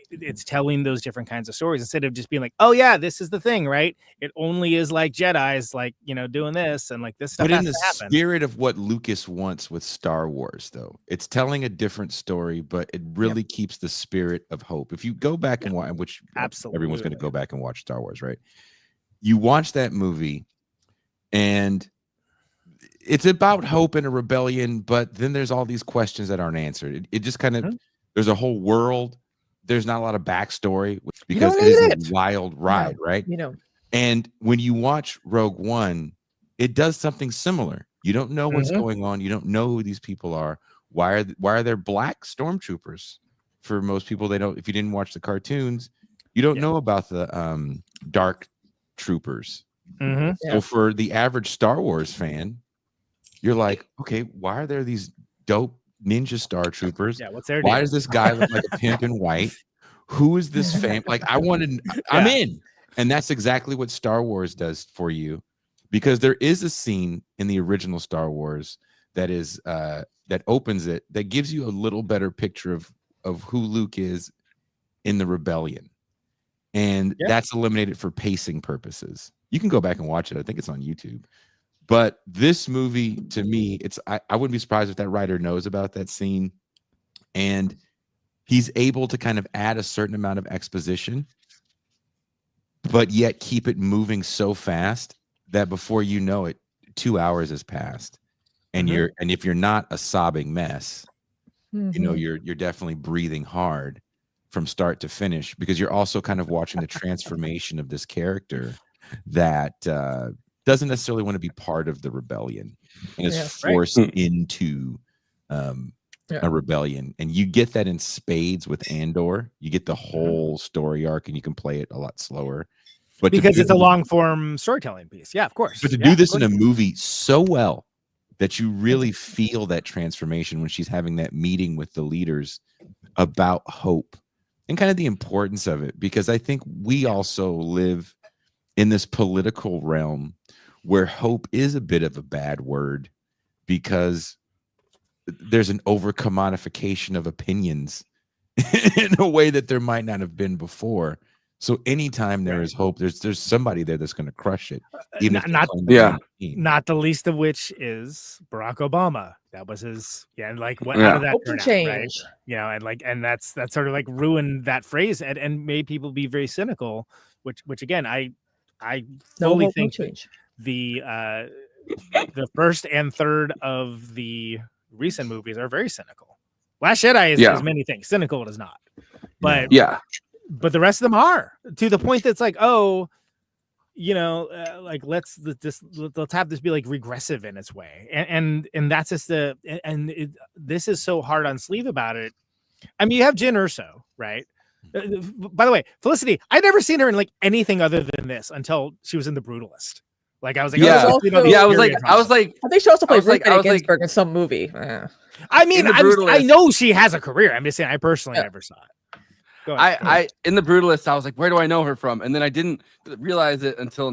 it's telling those different kinds of stories instead of just being like, oh yeah, this is the thing, right? It only is like Jedi's like, you know, doing this and like this stuff. But in the spirit of what Lucas wants with Star Wars, though, it's telling a different story, but it really keeps the spirit of hope. If you go back and watch, which absolutely everyone's going to go back and watch Star Wars, right? You watch that movie and it's about hope and a rebellion, but then there's all these questions that aren't answered. It just kind of there's a whole world. There's not a lot of backstory because it is a wild ride, right? You know, and when you watch Rogue One, it does something similar. You don't know what's going on. You don't know who these people are. Why are there black stormtroopers? For most people, they don't. If you didn't watch the cartoons, you don't know about the dark troopers. So for the average Star Wars fan, you're like, okay, why are there these dope ninja Star Troopers? Yeah, what's their Why deal? does this guy look like a pimp in white? Who is this fam? Like, I'm in. And that's exactly what Star Wars does for you, because there is a scene in the original Star Wars that is that opens it, that gives you a little better picture of who Luke is in the rebellion. And that's eliminated for pacing purposes. You can go back and watch it. I think it's on YouTube. But this movie, to me, I wouldn't be surprised if that writer knows about that scene, and he's able to kind of add a certain amount of exposition, but yet keep it moving so fast that before you know it, 2 hours has passed, and if you're not a sobbing mess, you know, you're definitely breathing hard from start to finish, because you're also kind of watching the transformation of this character that doesn't necessarily want to be part of the rebellion and is forced into a rebellion. And you get that in spades with Andor. You get the whole story arc, and you can play it a lot slower. But because it's a long form storytelling piece. Yeah, of course. But to do this in a movie so well, that you really feel that transformation when she's having that meeting with the leaders about hope and kind of the importance of it. Because I think we also live in this political realm where hope is a bit of a bad word because there's an over commodification of opinions in a way that there might not have been before. So anytime there is hope, there's somebody there that's going to crush it. Even not the least of which is Barack Obama. That was his, and like how did that turn out, right? And that's sort of like ruined that phrase and made people be very cynical. Which again, I fully think the first and third of the recent movies are very cynical. Last Jedi is many things. Cynical it is not, but but the rest of them are, to the point that's like, like let's have this be like regressive in its way, and that's just this is so hard on sleeve about it. I mean, you have Jyn Erso, right? By the way, Felicity, I'd never seen her in like anything other than this until she was in The Brutalist. Like I was like, I was like, I think she also played Ruth Bader Ginsburg in some movie. I mean, I know she has a career. I'm just saying, I personally never saw it. I in The Brutalist, I was like, where do I know her from? And then I didn't realize it until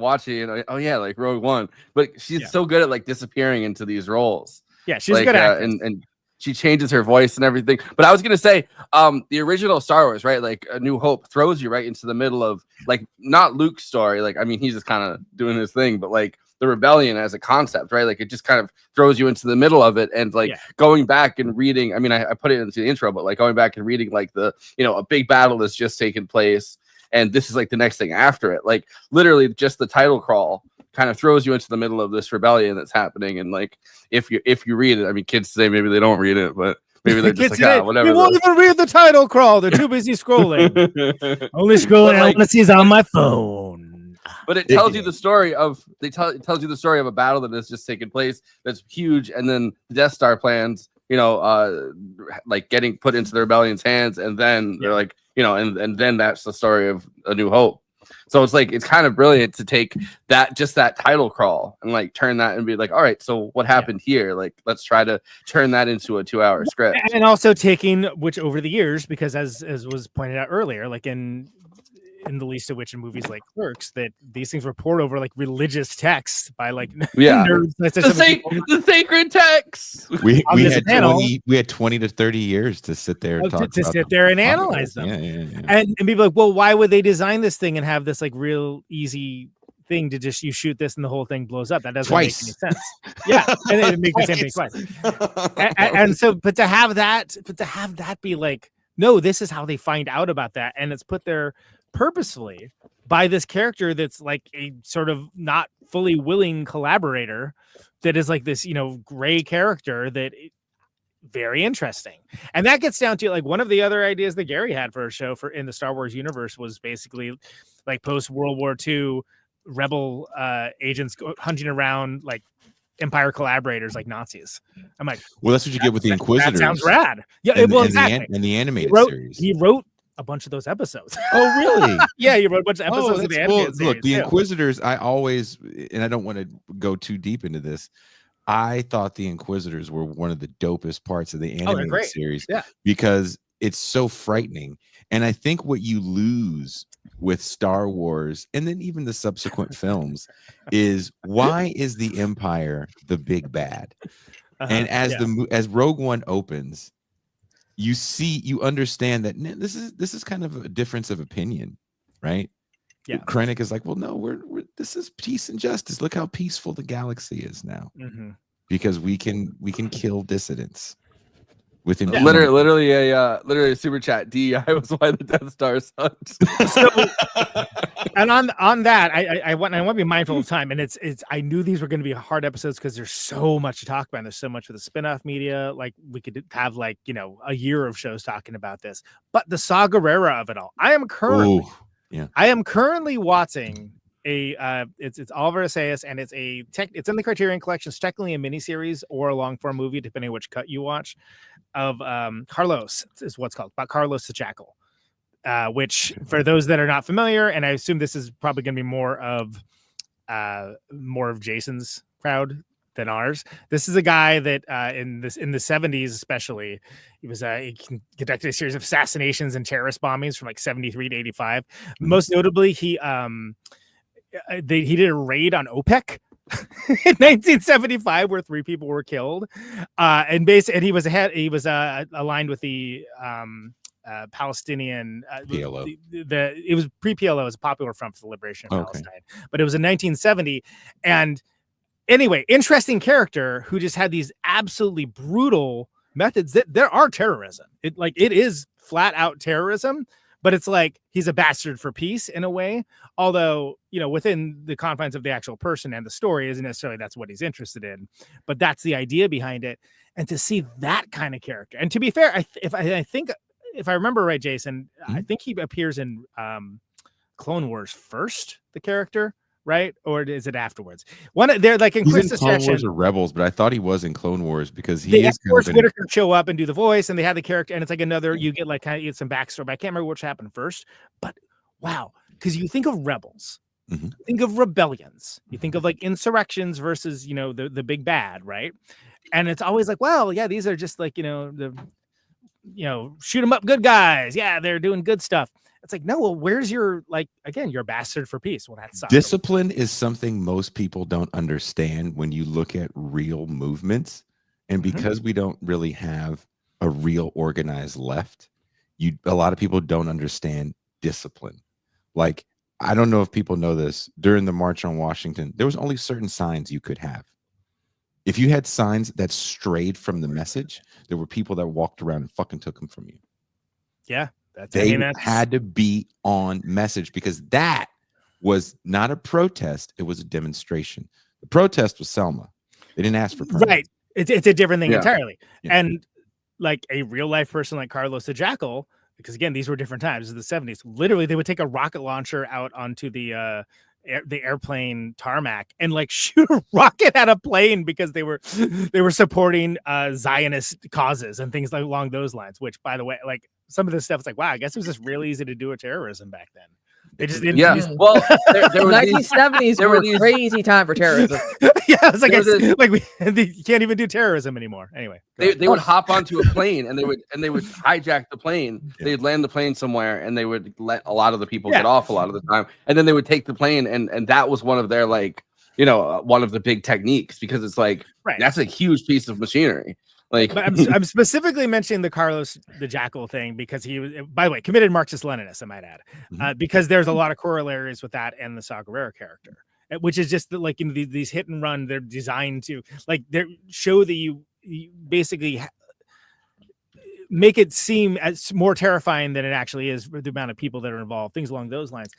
watching it. Like Rogue One. But she's so good at like disappearing into these roles. Yeah, she's good at and she changes her voice and everything. But I was gonna say, the original Star Wars, right? Like A New Hope throws you right into the middle of like not Luke's story. Like, I mean, he's just kind of doing his thing, but like the rebellion as a concept, right? Like it just kind of throws you into the middle of it. And like going back and reading, I mean, I put it into the intro, but like going back and reading like the, a big battle that's just taken place. And this is like the next thing after it. Like literally just the title crawl kind of throws you into the middle of this rebellion that's happening. And like, if you read it, I mean, kids today, maybe they don't read it, but maybe they're just like, whatever. You won't even read the title crawl. They're too busy scrolling. Only scrolling I want to see is on my phone. But it tells you the story of it tells you the story of a battle that has just taken place that's huge, and then the Death Star plans, like getting put into the rebellion's hands, and then they're like, and then that's the story of A New Hope. So it's like it's kind of brilliant to take that title crawl and like turn that and be like, all right, so what happened here? Like let's try to turn that into a 2-hour script. And also taking which over the years, because as was pointed out earlier, like in the least of which in movies like Clerks, that these things were poured over like religious texts by like nerds. The sacred texts. We had 20 to 30 years to sit there and and analyze them. And people like, well, why would they design this thing and have this like real easy thing to just you shoot this and the whole thing blows up? That doesn't make any sense. And it makes the same thing twice. And so, but to have that be like, no, this is how they find out about that, and it's put there purposefully by this character that's like a sort of not fully willing collaborator that is like this gray character that very interesting. And that gets down to like one of the other ideas that Gary had for a show for in the Star Wars universe was basically like post World War II rebel agents hunting around like Empire collaborators like Nazis. I'm like, well, that's what you get with the Inquisitors. That sounds rad. Exactly. And the animated series. He wrote a bunch of those episodes. Oh, really? Yeah, you wrote a bunch of episodes of the animated series. Look, the Inquisitors, I always, and I don't want to go too deep into this, I thought the Inquisitors were one of the dopest parts of the animated series because it's so frightening. And I think what you lose with Star Wars and then even the subsequent films is why is the Empire the big bad? And as Rogue One opens, you understand that this is kind of a difference of opinion, right? Yeah. Krennic is like, well, no, this is peace and justice. Look how peaceful the galaxy is now, because we can kill dissidents with him. Literally a super chat. DEI was why the Death Star sucks. And on that, I want to be mindful of time. And it's I knew these were going to be hard episodes because there's so much to talk about. And there's so much with the spin-off media. Like we could have like a year of shows talking about this. But the Saw Gerrera of it all. I am currently watching it's Oliver Assayas, and it's in the Criterion Collection. It's technically a miniseries or a long form movie, depending on which cut you watch. Of Carlos is what's called, about Carlos the Jackal. Which, for those that are not familiar, and I assume this is probably going to be more of Jason's crowd than ours. This is a guy that in the 70s, especially, he conducted a series of assassinations and terrorist bombings from like 73 to 85. Most notably, he did a raid on OPEC in 1975 where 3 people were killed, and he was aligned with the Palestinian PLO. It was pre-PLO, it was Popular Front for the Liberation of Palestine, but it was in 1970. And anyway, interesting character who just had these absolutely brutal methods that there are terrorism. It is flat out terrorism, but it's like he's a bastard for peace in a way, although, within the confines of the actual person and the story isn't necessarily that's what he's interested in, but that's the idea behind it. And to see that kind of character, and to be fair, if I remember right, Jason, I think he appears in Clone Wars first, the character, right? Or is it afterwards? They're like in He's in Clone Wars or Rebels, but I thought he was in Clone Wars because he is Forrest Whitaker show up and do the voice, and they had the character, and it's like another, you get like kind of some backstory, but I can't remember which happened first. But wow, because you think of rebels, think of rebellions, you think of like insurrections versus, the big bad, right? And it's always like, well, yeah, these are just like, shoot 'em up good guys. Yeah, they're doing good stuff. It's like, no, well, where's your, your bastard for peace? Well, that sucks. Discipline is something most people don't understand when you look at real movements. And because we don't really have a real organized left, a lot of people don't understand discipline. Like, I don't know if people know this, during the March on Washington, there was only certain signs you could have. If you had signs that strayed from the message, there were people that walked around and fucking took them from you. Yeah. They had to be on message, because that was not a protest. It was a demonstration. The protest was Selma. They didn't ask for permission. Right. It's a different thing entirely. Yeah. And like a real life person like Carlos the Jackal, because again, these were different times in the 70s. Literally, they would take a rocket launcher out onto the airplane tarmac and like shoot a rocket at a plane because they were supporting Zionist causes and things along those lines. Which, by the way, like some of this stuff is like, wow, I guess it was just really easy to do a terroism back then. They just didn't. Yeah. Well, there were 1970s were a crazy time for terrorism. Yeah, it's like you can't even do terrorism anymore. Anyway, they would hop onto a plane and they would hijack the plane. They'd land the plane somewhere and they would let a lot of the people get off a lot of the time, and then they would take the plane, and that was one of their one of the big techniques, because it's like that's a huge piece of machinery. Like, but I'm specifically mentioning the Carlos the Jackal thing because he was, by the way, committed Marxist-Leninist, I might add, because there's a lot of corollaries with that and the Saw Gerrera character, which is just like these hit and run. They're designed to show that you basically make it seem as more terrifying than it actually is for the amount of people that are involved, things along those lines.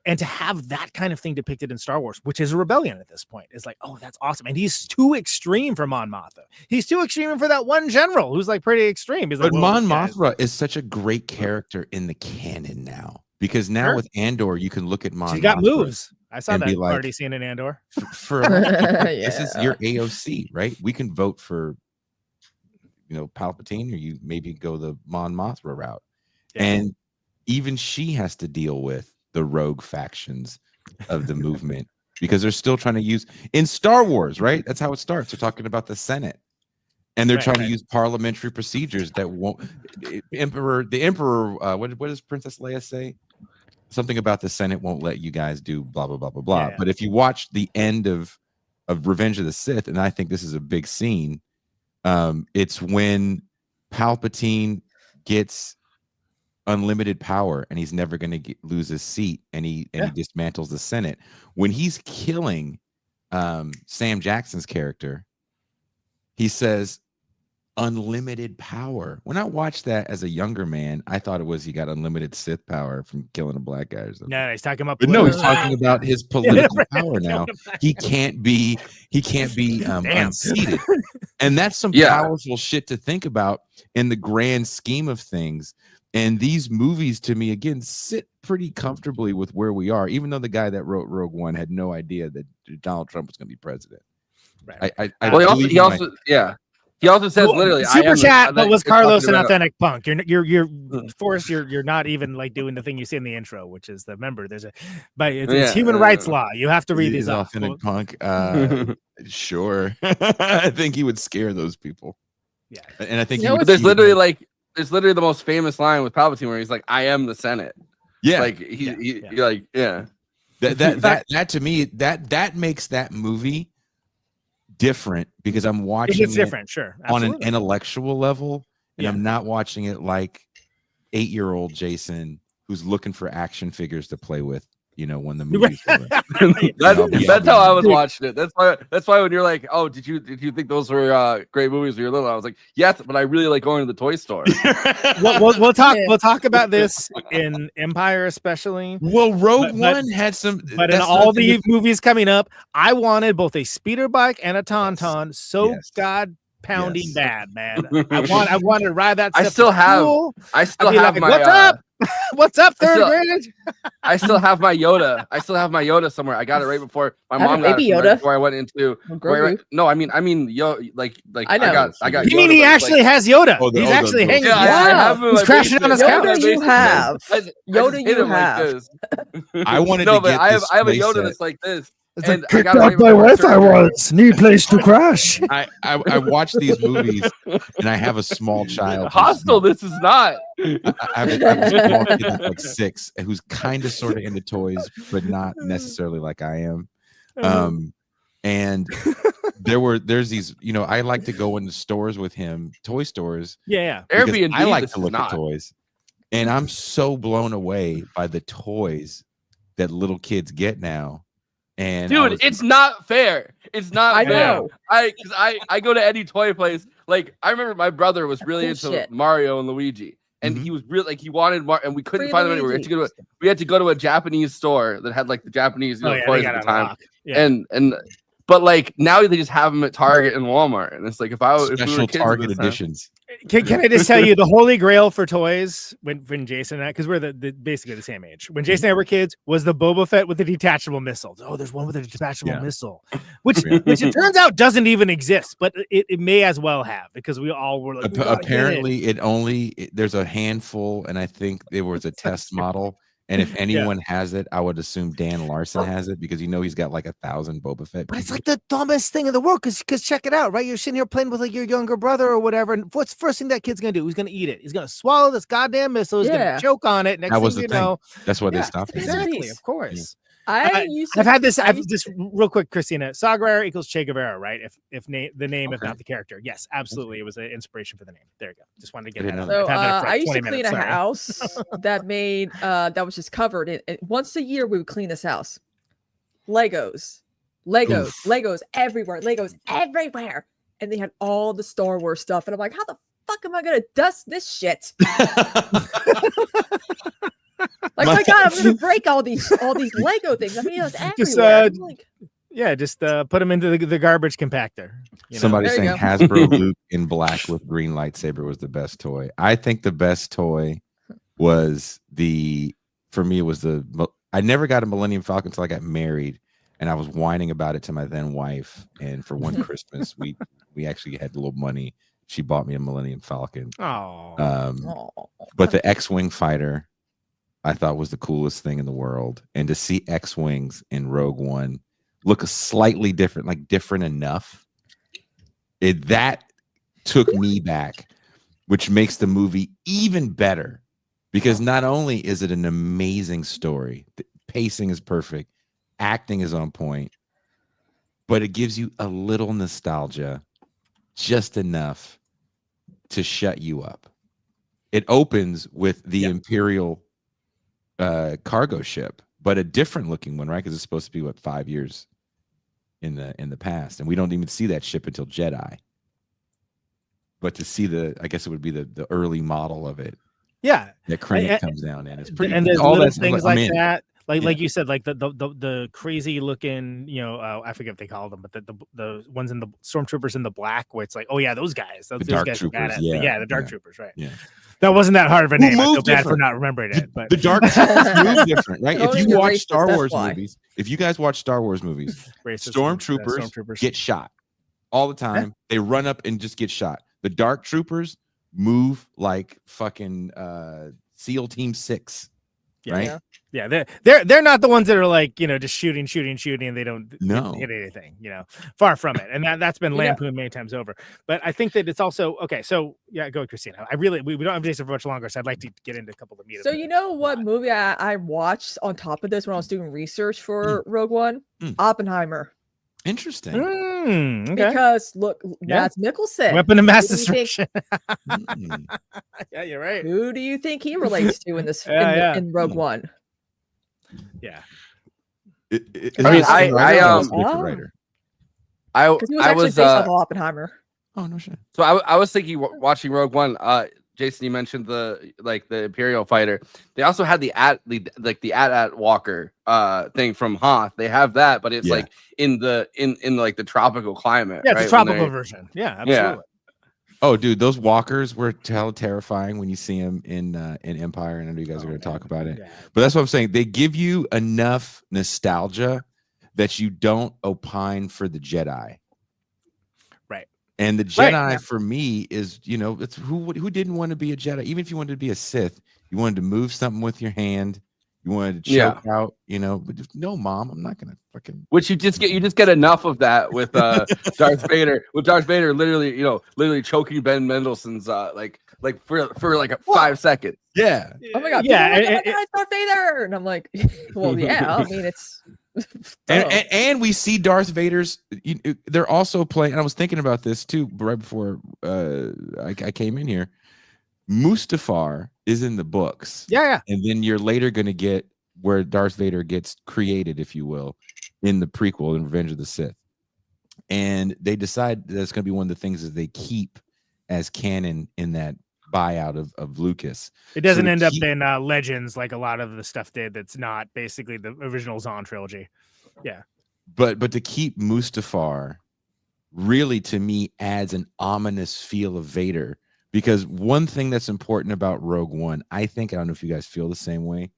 And to have that kind of thing depicted in Star Wars, which is a rebellion at this point, is like, oh, that's awesome. And he's too extreme for Mon Mothma. He's too extreme for that one general who's like pretty extreme. He's but like, Mon Mothma is such a great character in the canon now, because now with Andor, you can look at Mon Mothma. She got moves. I saw that like, already seen in Andor. For this is your AOC, right? We can vote for, Palpatine, or you maybe go the Mon Mothma route. Yeah. And even she has to deal with the rogue factions of the movement, because they're still trying to use in Star Wars, right? That's how it starts. They're talking about the Senate, and they're trying to use parliamentary procedures that won't. The Emperor. What does Princess Leia say? Something about the Senate won't let you guys do blah blah blah blah blah. Yeah. But if you watch the end of Revenge of the Sith, and I think this is a big scene, it's when Palpatine gets unlimited power and he's never going to lose his seat, and he dismantles the Senate when he's killing Sam Jackson's character. He says unlimited power. When I watched that as a younger man, I thought it was he got unlimited Sith power from killing a black guy or something. No, he's talking about, but no, he's talking about his political power now. He can't be unseated, and that's some powerful shit to think about in the grand scheme of things. And these movies, to me, again, sit pretty comfortably with where we are, even though the guy that wrote Rogue One had no idea that Donald Trump was going to be president. Right. He also He also says literally, super chat, but was Carlos an about- authentic punk? You're Forrest. You're not even like doing the thing you see in the intro, which is remember there's a, but it's human rights law. You have to read these off. Authentic punk. Sure, I think he would scare those people. Yeah, and I think there's literally the most famous line with Palpatine where he's like, "I am the Senate." Yeah, like you're like, yeah. That to me that makes that movie different because I'm watching it's different, sure, on an intellectual level, and I'm not watching it like 8-year-old Jason who's looking for action figures to play with. You know, when the movie's that's how I was watching it. That's why when you're like, oh, did you think those were great movies when you were little? I was like, yes, but I really like going to the toy store. We'll talk about this in Empire, especially. Well, Rogue One had some, but in all the movies coming up, I wanted both a speeder bike and a tauntaun. God pounding bad, man. I wanted to ride that. I still have my what's up? What's up, third grade? I still have my Yoda. I still have my Yoda somewhere. I got it right before my mom got it Yoda. Right before I went into. No, I mean, like I know. I got. You mean he actually has Yoda? He's actually hanging. Yeah, I have him. He's crashing on his Yoda. You have Yoda. You have. I wanted no, to but get I have this a play Yoda set. that's like this. It's and like kicked out my Wi-Fi once. Need place to crash. I watch these movies and I have a small child. Hostile. This is not. I have a small kid that's like 6 who's kind of sort of into toys, but not necessarily like I am. And there's these, you know, I like to go into stores with him, toy stores. Yeah. Airbnb. I like to look at toys, and I'm so blown away by the toys that little kids get now. And dude, it's not fair. It's not I fair. know. I go to any toy place. Like I remember my brother was really into Bullshit. Mario and Luigi, and he was really like he wanted and we couldn't find them anywhere. We had to go to a Japanese store that had like the Japanese toys at the time. And but like now they just have them at Target and Walmart, and it's like if special Target editions. Can I just tell you the holy grail for toys when Jason and I, because we're basically the same age. When Jason and I were kids, was the Boba Fett with the detachable missile. Oh, there's one with a detachable missile, which it turns out doesn't even exist, but it may as well have because we all were like. Apparently, there's a handful, and I think there was a test model. And if anyone has it, I would assume Dan Larson has it because he's got like 1,000 Boba Fett. But it's like the dumbest thing in the world because check it out, right? You're sitting here playing with like your younger brother or whatever, and what's the first thing that kid's gonna do? He's gonna eat it. He's gonna swallow this goddamn missile. He's gonna choke on it. Next thing you know, that's why they stopped. Exactly, of course. I've had this real quick, Kristina. Saw Gerrera equals Che Guevara, right? If the name, if not the character. Yes, absolutely. It was an inspiration for the name. There you go. Just wanted to get that out. So I used to clean a house that was just covered in once a year we would clean this house. Legos everywhere. And they had all the Star Wars stuff. And I'm like, how the fuck am I gonna dust this shit? Like, my God, I'm gonna break all these Lego things. I mean, it's everywhere. Just put them into the garbage compactor. Somebody saying Hasbro Luke in black with green lightsaber was the best toy. I think the best toy was for me it was I never got a Millennium Falcon until I got married, and I was whining about it to my then wife. And for one Christmas, we actually had a little money. She bought me a Millennium Falcon. But the X-Wing fighter I thought was the coolest thing in the world. And to see X-Wings in Rogue One look slightly different, like different enough, that took me back, which makes the movie even better because not only is it an amazing story, the pacing is perfect, acting is on point, but it gives you a little nostalgia, just enough to shut you up. It opens with the Imperial cargo ship, but a different looking one, right? Because it's supposed to be 5 years in the past, and we don't even see that ship until Jedi. But to see I guess it would be the early model of it. Yeah, that Krennic comes down in. It's pretty. And there's all little that things like that. Like you said, like the crazy looking, I forget what they call them, but the ones in the stormtroopers in the black, where it's like, oh yeah, those guys, those dark guys troopers, the dark troopers, right? Yeah, that wasn't that hard of a name. I feel bad different. for not remembering it, but the dark troopers move different, right? If you watch Star Wars movies, if you guys watch Star Wars movies, stormtroopers get shot. all the time. They run up and just get shot. The Dark Troopers move like fucking SEAL Team 6. Right? Yeah, they're not the ones that are like, just shooting, and they don't hit anything, far from it. And that's been lampooned many times over. But I think that it's also okay. So yeah, go Kristina. We don't have Jason for much longer, so I'd like to get into a couple of meat. So you know what movie I watched on top of this when I was doing research for Rogue One? Oppenheimer. Interesting. Okay. Because look, that's Mikkelsen. Weapon of mass destruction. Yeah, you're right. Who do you think he relates to in this in Rogue One? Yeah. I was based off Oppenheimer. Oh no shit. So I was thinking watching Rogue One. Jason, you mentioned the Imperial fighter. They also had the AT-AT Walker thing from Hoth. They have that, but it's like in like the tropical climate. Yeah, it's a tropical version. Yeah, absolutely. Yeah. Oh, dude, those walkers were terrifying when you see them in Empire, and I know you guys are going to talk about it. Yeah. But that's what I'm saying. They give you enough nostalgia that you don't opine for the Jedi. Right. And the Jedi for me is, it's who didn't want to be a Jedi? Even if you wanted to be a Sith, you wanted to move something with your hand. You wanted to choke out, but no, Mom, I'm not gonna fucking. Which you just get enough of that with Darth Vader. With Darth Vader, literally choking Ben Mendelsohn's for like 5 seconds. Yeah. Oh my god. Darth Vader, and I'm like, well, yeah. I mean, it's. and we see Darth Vader's. They're also playing. And I was thinking about this too right before I came in here. Mustafar is in the books. Yeah. And then you're later going to get where Darth Vader gets created, if you will, in the prequel in Revenge of the Sith. And they decide that's going to be one of the things that they keep as canon in that buyout of Lucas. It doesn't end up in Legends like a lot of the stuff did that's not basically the original Zahn trilogy. Yeah. But to keep Mustafar really, to me, adds an ominous feel of Vader. Because one thing that's important about Rogue One, I don't know if you guys feel the same way,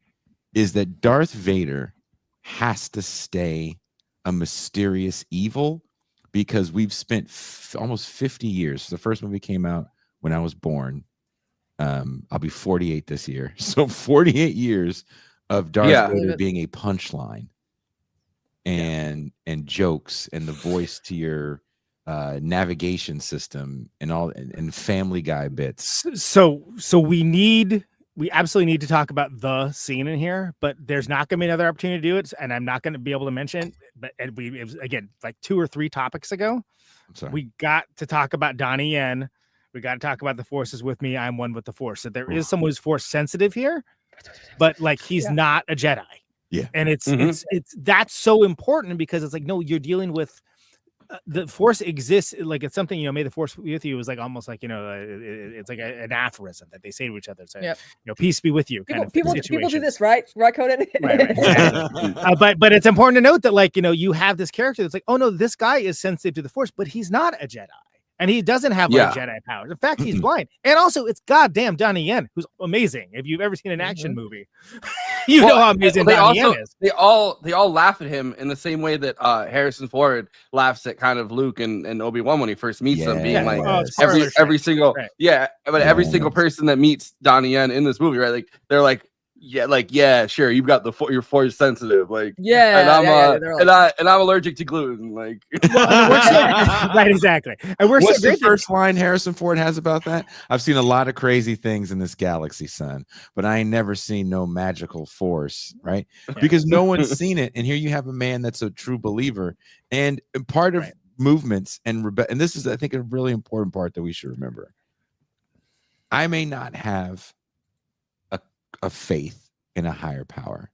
is that Darth Vader has to stay a mysterious evil because we've spent almost 50 years. The first movie came out when I was born. I'll be 48 this year. So 48 years of Darth Vader being a punchline and jokes and the voice to your navigation system and all and Family Guy bits. So we absolutely need to talk about the scene in here, but there's not going to be another opportunity to do it, and I'm not going to be able to mention it. But it was again like 2 or 3 topics ago. We got to talk about Donnie Yen. We got to talk about the Force is with me. I'm one with the Force. So there is someone who's Force sensitive here, but like he's not a Jedi. Yeah, and it's that's so important because it's like no, you're dealing with. The Force exists like it's something may the Force be with you is like almost like it's like an aphorism that they say to each other. So peace be with you. People do this, right, Conan? Right. But it's important to note that you have this character that's like, oh no, this guy is sensitive to the Force, but he's not a Jedi. And he doesn't have Jedi powers. In fact, he's blind. And also, it's goddamn Donnie Yen, who's amazing. If you've ever seen an action movie, you know how amazing Donnie Yen is. They all laugh at him in the same way that Harrison Ford laughs at kind of Luke and Obi-Wan when he first meets them, being every single every single person that meets Donnie Yen in this movie, right? Like they're like. Yeah, sure. You've got you're Force sensitive, and I'm allergic to gluten, right, exactly. And what's the first line Harrison Ford has about that? I've seen a lot of crazy things in this galaxy, son, but I ain't never seen no magical Force, right? Because no one's seen it, and here you have a man that's a true believer, and part of movements and this is, I think, a really important part that we should remember. I may not have a faith in a higher power,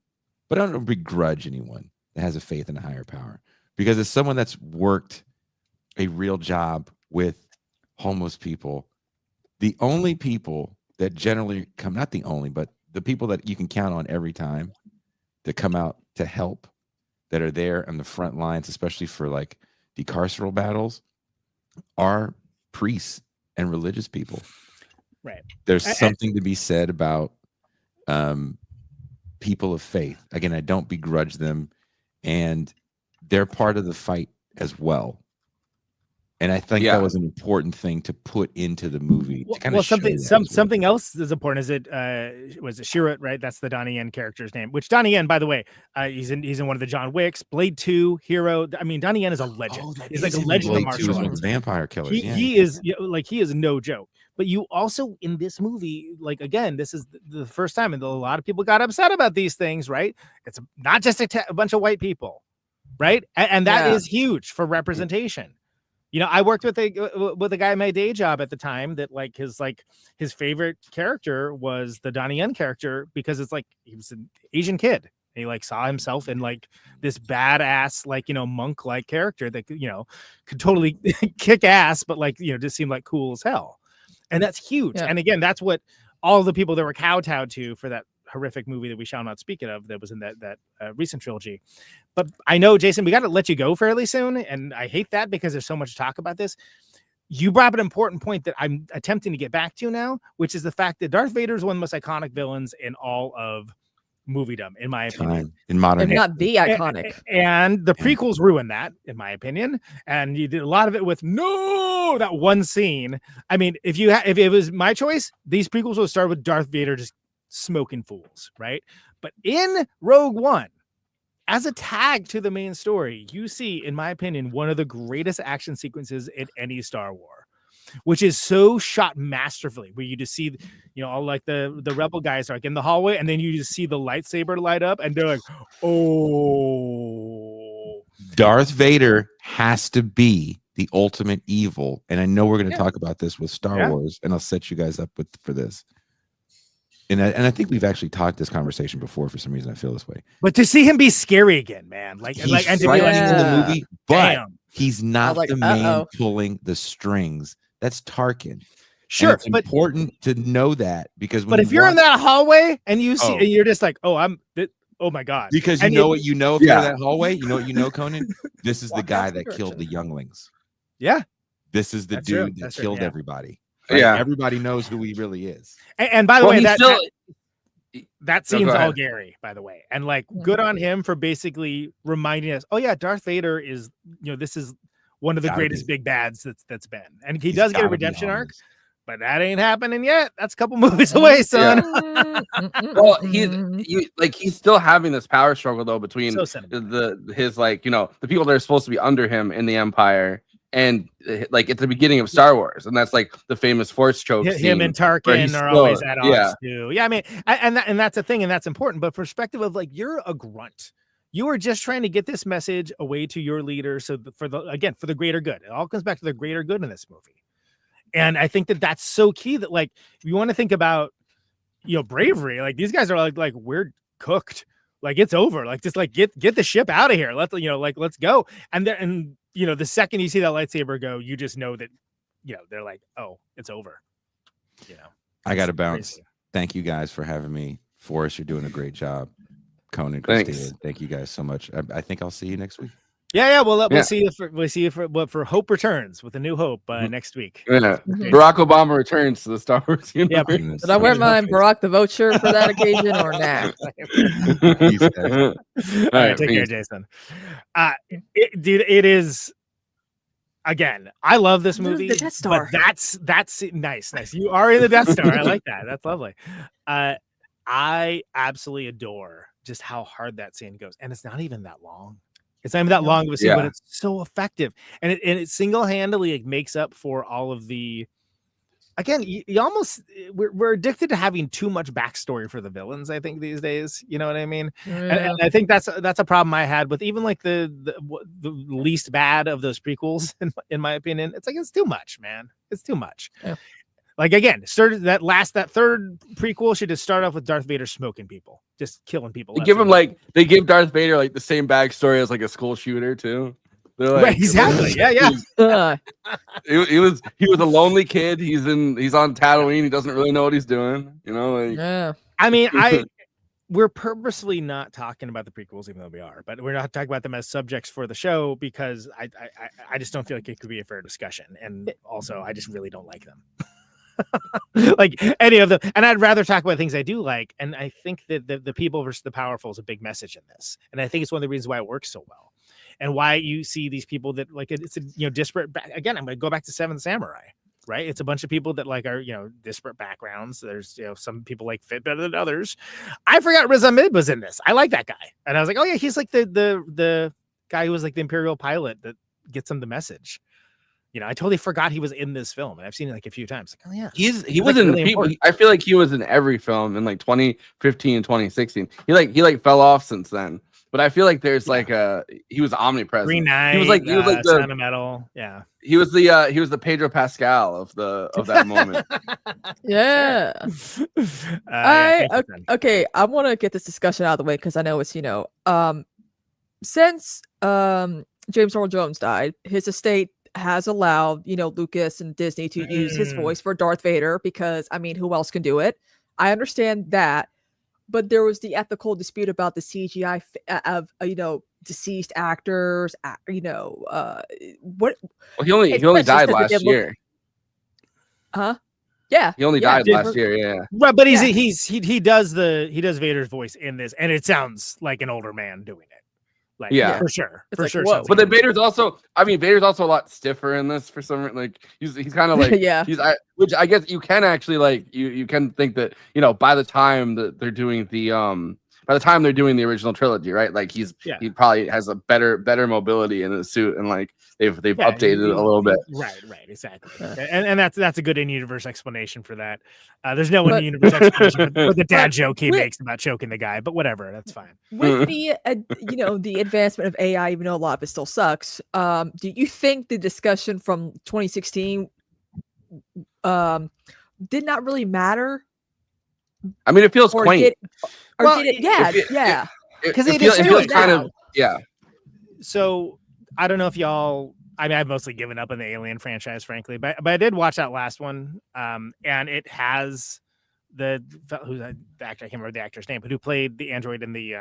but I don't begrudge anyone that has a faith in a higher power, because as someone that's worked a real job with homeless people, the only people that generally come, not the only, but the people that you can count on every time to come out to help, that are there on the front lines, especially for like decarceral battles, are priests and religious people. Right. There's something to be said about people of faith. Again, I don't begrudge them, and they're part of the fight as well. And I think that was an important thing to put into the movie. Something else is important. Is it was it Shirut, right? That's the Donnie Yen character's name. Which Donnie Yen, by the way, he's in one of the John Wicks, Blade 2, Hero. I mean, Donnie Yen is a legend. He's like a legend of martial arts. Vampire killer. He is he is no joke. But you also in this movie, like again, this is the first time, and a lot of people got upset about these things, right? It's not just a bunch of white people, right? And that is huge for representation. You know, I worked with a guy in my day job at the time that his favorite character was the Donnie Yen character because it's like he was an Asian kid. He saw himself in this badass monk character that could totally kick ass, but just seemed cool as hell. And that's huge. Yeah. And again, that's what all the people that were kowtowed to for that horrific movie that we shall not speak of that was in that recent trilogy. But I know, Jason, we got to let you go fairly soon, and I hate that because there's so much to talk about this. You brought up an important point that I'm attempting to get back to now, which is the fact that Darth Vader is one of the most iconic villains in all of moviedom, in my opinion. In modern, not the iconic. And the prequels ruined that, in my opinion. And you did a lot of it with that one scene. I mean, if it was my choice, these prequels would start with Darth Vader just smoking fools, right? But in Rogue One, as a tag to the main story, you see, in my opinion, one of the greatest action sequences in any Star Wars, which is so shot masterfully, where you just see, all the rebel guys are in the hallway, and then you just see the lightsaber light up, and they're like, oh. Darth Vader has to be the ultimate evil. And I know we're going to talk about this with Star Wars, and I'll set you guys up for this. And I think we've actually talked this conversation before. For some reason, I feel this way. But to see him be scary again, man, and to be in the movie, but he's not the man pulling the strings. That's Tarkin. Sure, it's important to know that because if you're in that hallway and you see, and you're just like, oh my god, because you know what you know if you're in that hallway, you know what you know, Conan. This is the guy that killed the younglings. Yeah, this is the dude that killed everybody. Right? Yeah, everybody knows who he really is. And by the way, that scene's all Gary, by the way, and good on him for basically reminding us. Oh yeah, Darth Vader is this is one of the greatest big bads that's been, and he does get a redemption arc, but that ain't happening yet. That's a couple movies away, son. Well, he's still having this power struggle though between his the people that are supposed to be under him in the Empire. And at the beginning of Star Wars, and that's the famous Force choke. Him and Tarkin are always at odds too. Yeah, I mean, and that's a thing, and that's important. But perspective of you're a grunt. You are just trying to get this message away to your leader, so for the greater good. It all comes back to the greater good in this movie, and I think that that's so key. That if you want to think about bravery, these guys are like we're cooked. It's over. Just get the ship out of here. Let's go. And the second you see that lightsaber go, you just know that, they're like, oh, it's over. I got to bounce. Crazy. Thank you guys for having me. Forrest, you're doing a great job. Conan, Kristina, thank you guys so much. I think I'll see you next week. Yeah. We'll see you for Hope Returns with A New Hope next week. Yeah. Barack Obama returns to the Star Wars universe. Yeah. Did I wear my Barack the Vote shirt for that occasion or not? All right, take care, Jason. Dude, it is. Again, I love this movie. The Death Star. But that's nice. You are in the Death Star. I like that. That's lovely. I absolutely adore just how hard that scene goes, and it's not even that long. It's not even that long of a scene, but it's so effective, and it single-handedly makes up for all of the. Again, you almost we're addicted to having too much backstory for the villains. I think these days, you know what I mean. And I think that's a problem I had with even the least bad of those prequels. In my opinion, it's too much, man. It's too much. Yeah. Again, that third prequel should just start off with Darth Vader smoking people, just killing people. They give him they give Darth Vader the same backstory as a school shooter too. They're right, exactly. Yeah. He was a lonely kid. He's on Tatooine. He doesn't really know what he's doing. Yeah. I mean, we're purposely not talking about the prequels, even though we are, but we're not talking about them as subjects for the show because I just don't feel like it could be a fair discussion, and also I just really don't like them. Any of them, and I'd rather talk about things I do like, and I think that the people versus the powerful is a big message in this, and I think it's one of the reasons why it works so well. and why you see these people that like it's a disparate. Again, I'm going to go back to Seventh Samurai. Right, it's a bunch of people that like are disparate backgrounds. There's some people like fit better than others. I forgot Riz Ahmed was in this. I like that guy, and I was like, oh yeah, he's like the guy who was like the Imperial pilot that gets him the message. I totally forgot he was in this film, and I've seen it like a few times. Like, oh yeah, he was in. Really I feel like he was in every film in like 2015 and 2016. He fell off since then. But I feel like there's he was omnipresent. Green Knight, he was like the Sound of Metal. Yeah. He was the Pedro Pascal of that moment. Yeah. Okay, I want to get this discussion out of the way because I know it's since James Earl Jones died, his estate has allowed Lucas and Disney to use his voice for Darth Vader because who else can do it? I understand that. But there was the ethical dispute about the CGI of deceased actors. What? Well, he only died last year. Huh? Yeah. He only died last year. Yeah. Right, but he does Vader's voice in this, and it sounds like an older man doing it. Like, for sure. But then Vader's also a lot stiffer in this for some reason. Like he's kind of like which I guess you can actually like you can think that by the time that they're doing the original trilogy, right? Like he probably has a better mobility in the suit, and like they've updated it a little bit. Right, exactly. And that's a good in-universe explanation for that. There's no in-universe explanation for the dad joke he makes about choking the guy, but whatever, that's fine. With the the advancement of AI, even though a lot of it still sucks, do you think the discussion from 2016 did not really matter? I mean, it feels quaint. Did it? Yeah. Because it feels kind of So I don't know if y'all. I've mostly given up on the Alien franchise, frankly, but I did watch that last one, and it has who's the actor? I can't remember the actor's name, but who played the android in the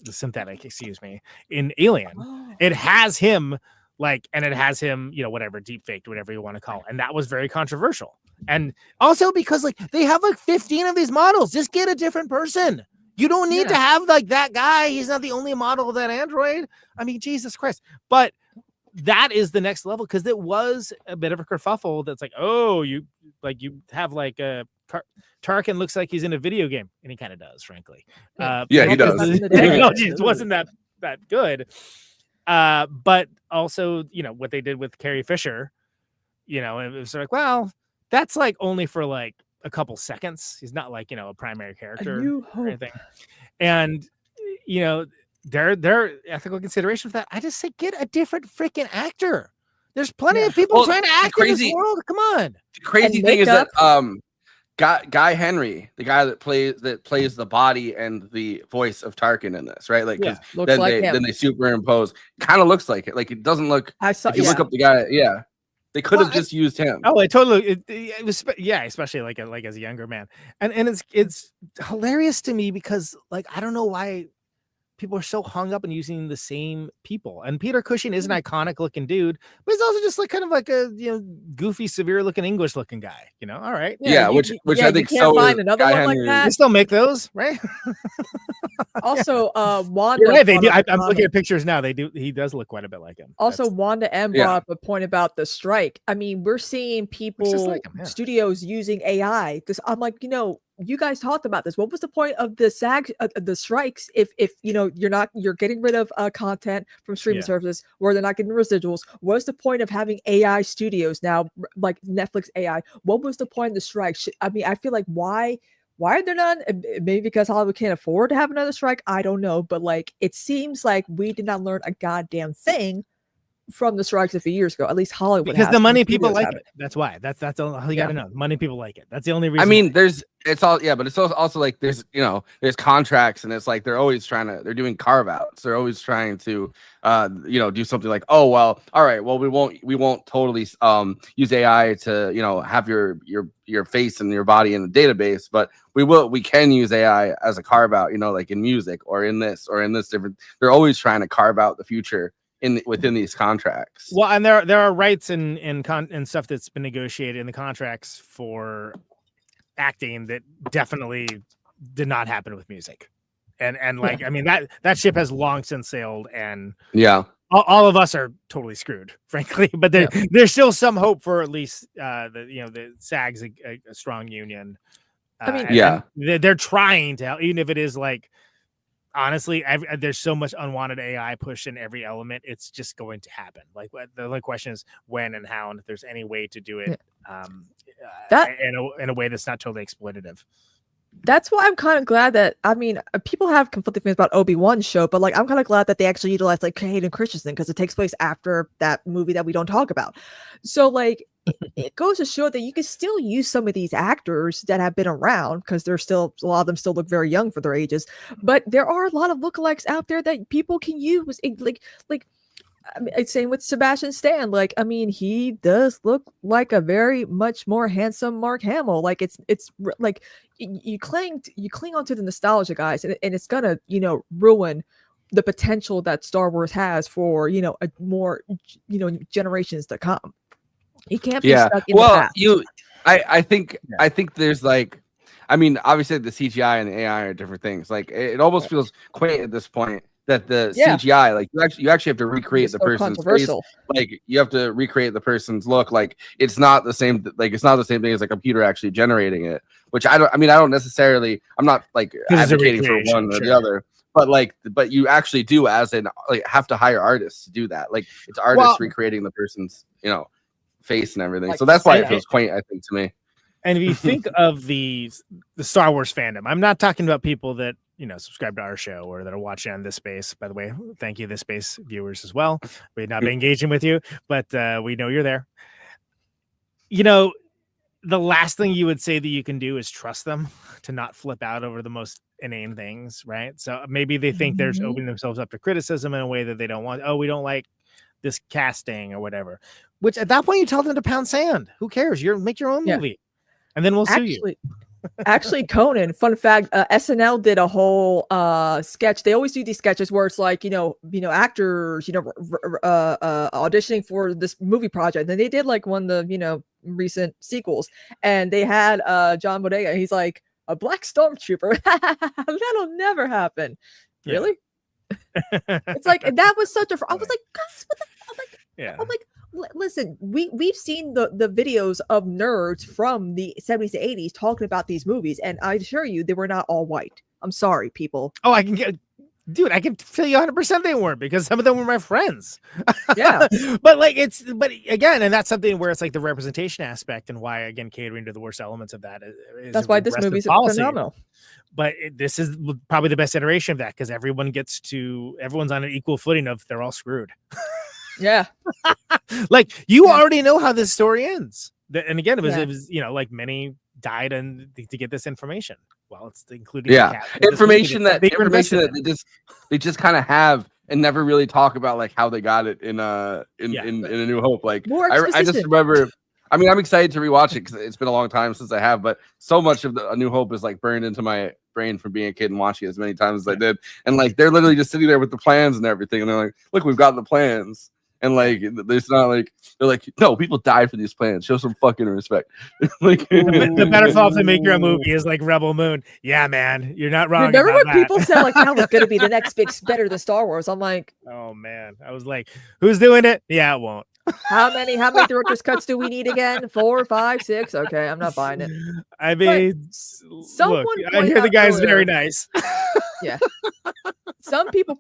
synthetic, in Alien. Oh. It has him and it has him, whatever, deep faked, whatever you want to call it, and that was very controversial. And also because they have 15 of these models, just get a different person. You don't need to have that guy. He's not the only model of that android. I mean, Jesus Christ. But that is the next level because it was a bit of a kerfuffle. That's like, oh, you have Tarkin looks like he's in a video game, and he kind of does, frankly. He does. The technology wasn't that good. But also, what they did with Carrie Fisher, it was like, well, that's only for a couple seconds. He's not a primary character or anything. And their ethical consideration for that, I just say get a different freaking actor. There's plenty of people trying to act in this world. Come on. The crazy thing is that Guy Henry, the guy that plays the body and the voice of Tarkin in this, right? Like, then they superimpose. Kind of looks like it. Like it doesn't look. If you look up the guy, they could have just used him. Oh, I totally. It was, especially as a younger man, and it's hilarious to me because I don't know why people are so hung up on using the same people. And Peter Cushing is an iconic looking dude, but he's also just kind of a goofy, severe looking English looking guy. All right, which I think you can't find another one like that. They still make those, right? Also, Wanda. Right, they do. I'm looking at pictures now. They do. He does look quite a bit like him. Also, Wanda M brought up a point about the strike. I mean, we're seeing people, studios using AI. Because I'm like, you guys talked about this. What was the point of the the strikes if you're getting rid of content from streaming services where they're not getting residuals? What's the point of having AI studios now, like Netflix AI? What was the point of the strikes? I mean, I feel like why are there none? Maybe because Hollywood can't afford to have another strike. I don't know, but it seems like we did not learn a goddamn thing from the strikes a few years ago. At least Hollywood because the money people like it. That's why. That's all you got to know. Money people like it. That's the only reason. I mean, but it's also there's contracts, and it's they're always they're doing carve outs. They're always trying to do something like, oh well, all right, well we won't totally use AI to have your face and your body in the database, but we can use AI as a carve out, like in music or in this different. They're always trying to carve out the future within these contracts. Well, and there are rights and stuff that's been negotiated in the contracts for acting that definitely did not happen with music. And I mean that ship has long since sailed, and all of us are totally screwed, frankly. But there's still some hope for at least the SAG's a strong union. I mean, and they're trying to help, even if it is like, honestly, there's so much unwanted AI push in every element. It's just going to happen. Like the only question is when and how, and if there's any way to do it in a way that's not totally exploitative. That's why I'm kind of glad that, I mean, people have conflicting feelings about Obi-Wan's show, but like, I'm kind of glad that they actually utilized like Hayden Christensen, because it takes place after that movie that we don't talk about. So like, it goes to show that you can still use some of these actors that have been around, because they're still, a lot of them still look very young for their ages, but there are a lot of lookalikes out there that people can use. I mean, same with Sebastian Stan. Like, I mean, he does look like a very much more handsome Mark Hamill. Like, it's like you cling onto the nostalgia, guys, and it's gonna, ruin the potential that Star Wars has for, a more, generations to come. You can't be stuck in the past. I think there's like, I mean, obviously the CGI and the AI are different things. Like, it almost feels quaint at this point that the CGI, like you actually have to recreate the person's face. Like, you have to recreate the person's look. Like, it's not the same. Like, it's not the same thing as a computer actually generating it. Which I'm not like advocating for one or the other. But you actually do, as in, like, have to hire artists to do that. Like, it's artists recreating the person's face and everything. So that's why it feels quaint, I think, to me. And if you think of the Star Wars fandom, I'm not talking about people that subscribe to our show or that are watching on This Space. By the way, thank you, This Space viewers as well. We've not been engaging with you, but we know you're there. The last thing you would say that you can do is trust them to not flip out over the most inane things, right? So maybe they think they're opening themselves up to criticism in a way that they don't want. Oh, we don't like this casting or whatever. Which at that point, you tell them to pound sand. Who cares? Make your own movie, and then we'll sue you. Actually, Conan, fun fact, SNL did a whole sketch. They always do these sketches where it's like, actors, auditioning for this movie project. And they did like one of the, recent sequels. And they had John Bodega. He's like, a black stormtrooper. That'll never happen. Yeah. Really? It's like, that was such a, I was like, guys, what the fuck? I'm like, listen, we've seen the videos of nerds from the 70s to 80s talking about these movies, and I assure you they were not all white. I'm sorry, people. Oh, I can tell you 100% they weren't, because some of them were my friends. Yeah. but again, and that's something where it's like the representation aspect, and why, again, catering to the worst elements of that is that's why this movie's phenomenal. But this is probably the best iteration of that, because everyone's on an equal footing of they're all screwed. Yeah. Like, you already know how this story ends. And again, it was like, many died to get this information. Well, it's including information that they just kind of have and never really talk about, like, how they got it in A New Hope. Like, I just remember. I mean, I'm excited to rewatch it because it's been a long time since I have, but so much of A New Hope is like burned into my brain from being a kid and watching it as many times as I did. And like, they're literally just sitting there with the plans and everything, and they're like, "Look, we've got the plans." And like, there's not like, they're like, no, people died for these plans. Show some fucking respect. Like, the better fall to make your movie is like Rebel Moon. Yeah, man, you're not wrong. Remember when people said like, that was going to be the next big better than Star Wars? I'm like, oh man, I was like, who's doing it? Yeah, it won't. How many director's cuts do we need again? 4, 5, 6? Okay, I'm not buying it. I mean, look, I hear the guy's very nice. Yeah. Some people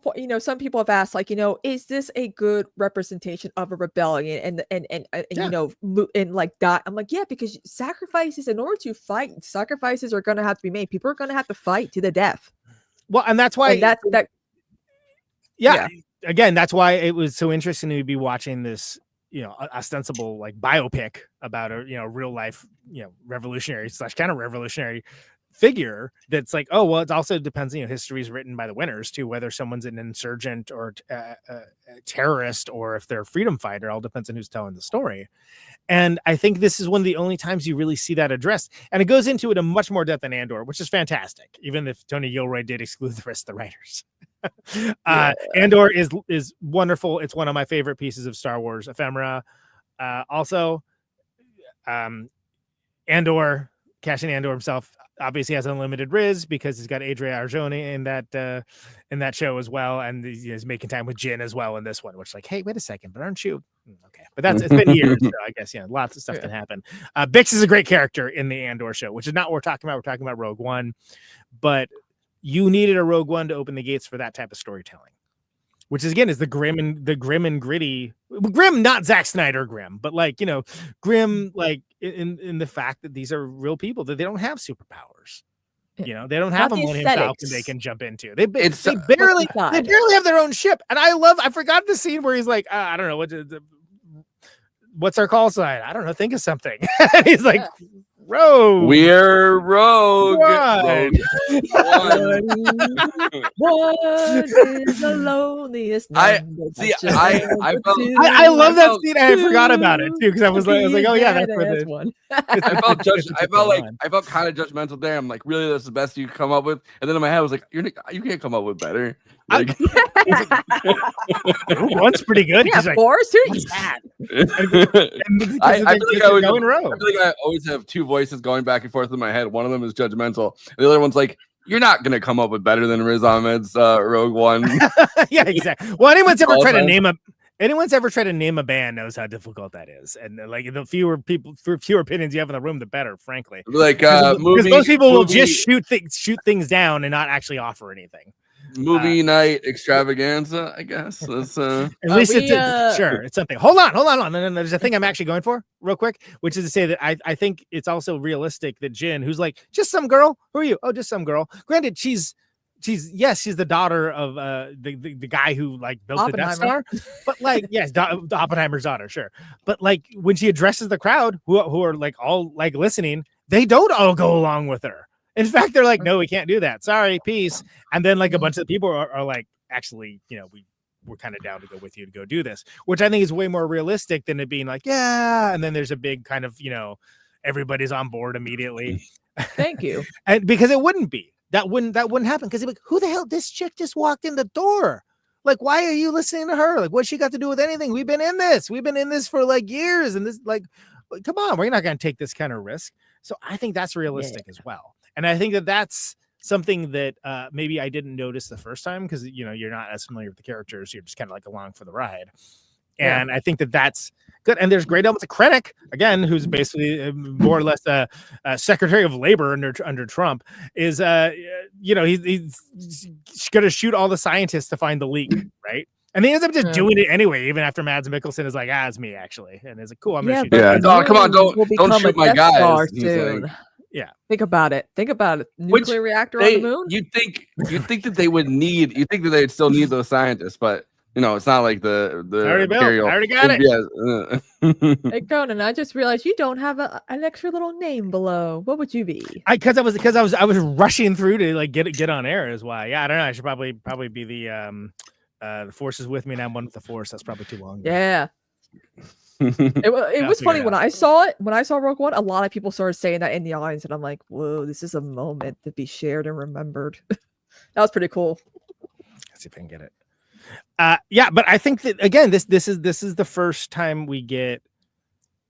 have asked, like, is this a good representation of a rebellion? And like that. I'm like, yeah, because sacrifices, in order to fight, sacrifices are going to have to be made. People are going to have to fight to the death. Well, and that's why yeah. Again, that's why it was so interesting to be watching this, ostensible like biopic about a real life, revolutionary / counter-revolutionary figure. That's like, oh, well, it also depends, history is written by the winners too, whether someone's an insurgent or a terrorist, or if they're a freedom fighter. All depends on who's telling the story. And I think this is one of the only times you really see that addressed, and it goes into it in much more depth than Andor, which is fantastic, even if Tony Gilroy did exclude the rest of the writers. Andor is wonderful. It's one of my favorite pieces of Star Wars ephemera. Also, Andor Cassian Andor himself obviously has unlimited Riz because he's got Adria Arjona in that show as well, and he's making time with Jin as well in this one. Which, like, hey, wait a second, but aren't you? Okay, but it's been years, so I guess lots of stuff can happen. Bix is a great character in the Andor show, which is not what we're talking about. We're talking about Rogue One, but you needed a Rogue One to open the gates for that type of storytelling. Which is again is the grim and gritty, grim, not Zack Snyder grim, but like grim, like in the fact that these are real people that they don't have superpowers. They don't have a Millennium Falcon they can jump into. They barely have their own ship. And I forgot the scene where he's like, I don't know what's our call sign? I don't know. Think of something. He's like, Rogue. We're Rogue. One. One is the loneliest. I love that scene. I forgot about it too because I was like, oh yeah, that's where one. I felt kind of judgmental there. I'm like, really, that's the best you could come up with. And then in my head, I was like, you can't come up with better. Like, one's pretty good. Yeah, Forrest, who is that? I feel like I always have two voices going back and forth in my head. One of them is judgmental. The other one's like, you're not gonna come up with better than Riz Ahmed's Rogue One. Yeah, exactly. Well, anyone's ever tried to name a band knows how difficult that is, and like the fewer opinions you have in the room, the better. Frankly, like because most people will just shoot things down and not actually offer anything. Movie night extravaganza, I guess. That's at least it's something. Hold on. And there's a thing I'm actually going for real quick, which is to say that I think it's also realistic that Jin, who's like just some girl. Who are you? Oh, just some girl. Granted, she's the daughter of the guy who like built the Death Star, but like Oppenheimer's daughter, sure. But like when she addresses the crowd who are like all like listening, they don't all go along with her. In fact, they're like, no, we can't do that. Sorry, peace. And then like a bunch of people are like, actually, we're kind of down to go with you to go do this, which I think is way more realistic than it being like, yeah. And then there's a big kind of, everybody's on board immediately. Thank you. And because it wouldn't be. That wouldn't happen because like, who the hell? This chick just walked in the door. Like, why are you listening to her? Like, what's she got to do with anything? We've been in this for like years, and this like, come on, we're not going to take this kind of risk. So I think that's realistic as well, and I think that that's something that maybe I didn't notice the first time because you're not as familiar with the characters. You're just kind of like along for the ride. And I think that that's good. And there's great elements of Krennic, again, who's basically more or less a Secretary of Labor under Trump, is, he's going to shoot all the scientists to find the leak, right? And he ends up just doing it anyway, even after Mads Mikkelsen is like, it's me, actually. And it's like, cool, I'm going to shoot. Yeah, no, come on, don't shoot my guys. Yeah. Think about it. Nuclear reactor on the moon. You think that they would they'd still need those scientists, but it's not like the Imperial. I already got it. Hey Conan, I just realized you don't have an extra little name below. What would you be? Because I was rushing through to like get on air is why. Yeah, I don't know. I should probably be the Force is with me and I'm one with the Force. That's probably too long. Yeah. It was funny when I saw Rogue One. A lot of people started saying that in the audience, and I'm like, "Whoa, this is a moment to be shared and remembered." That was pretty cool. Let's see if I can get it. But I think that again, this is the first time we get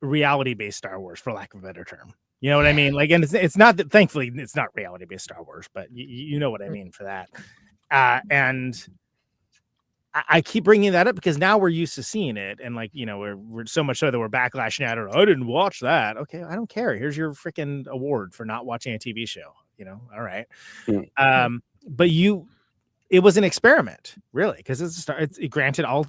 reality-based Star Wars, for lack of a better term. You know what I mean? Like, and it's not that. Thankfully, it's not reality-based Star Wars, but you know what I mean for that. And I keep bringing that up because now we're used to seeing it, and like we're so much so that we're backlashing at it. I didn't watch that. Okay, I don't care. Here's your freaking award for not watching a TV show. All right. But it was an experiment, really, because it's granted all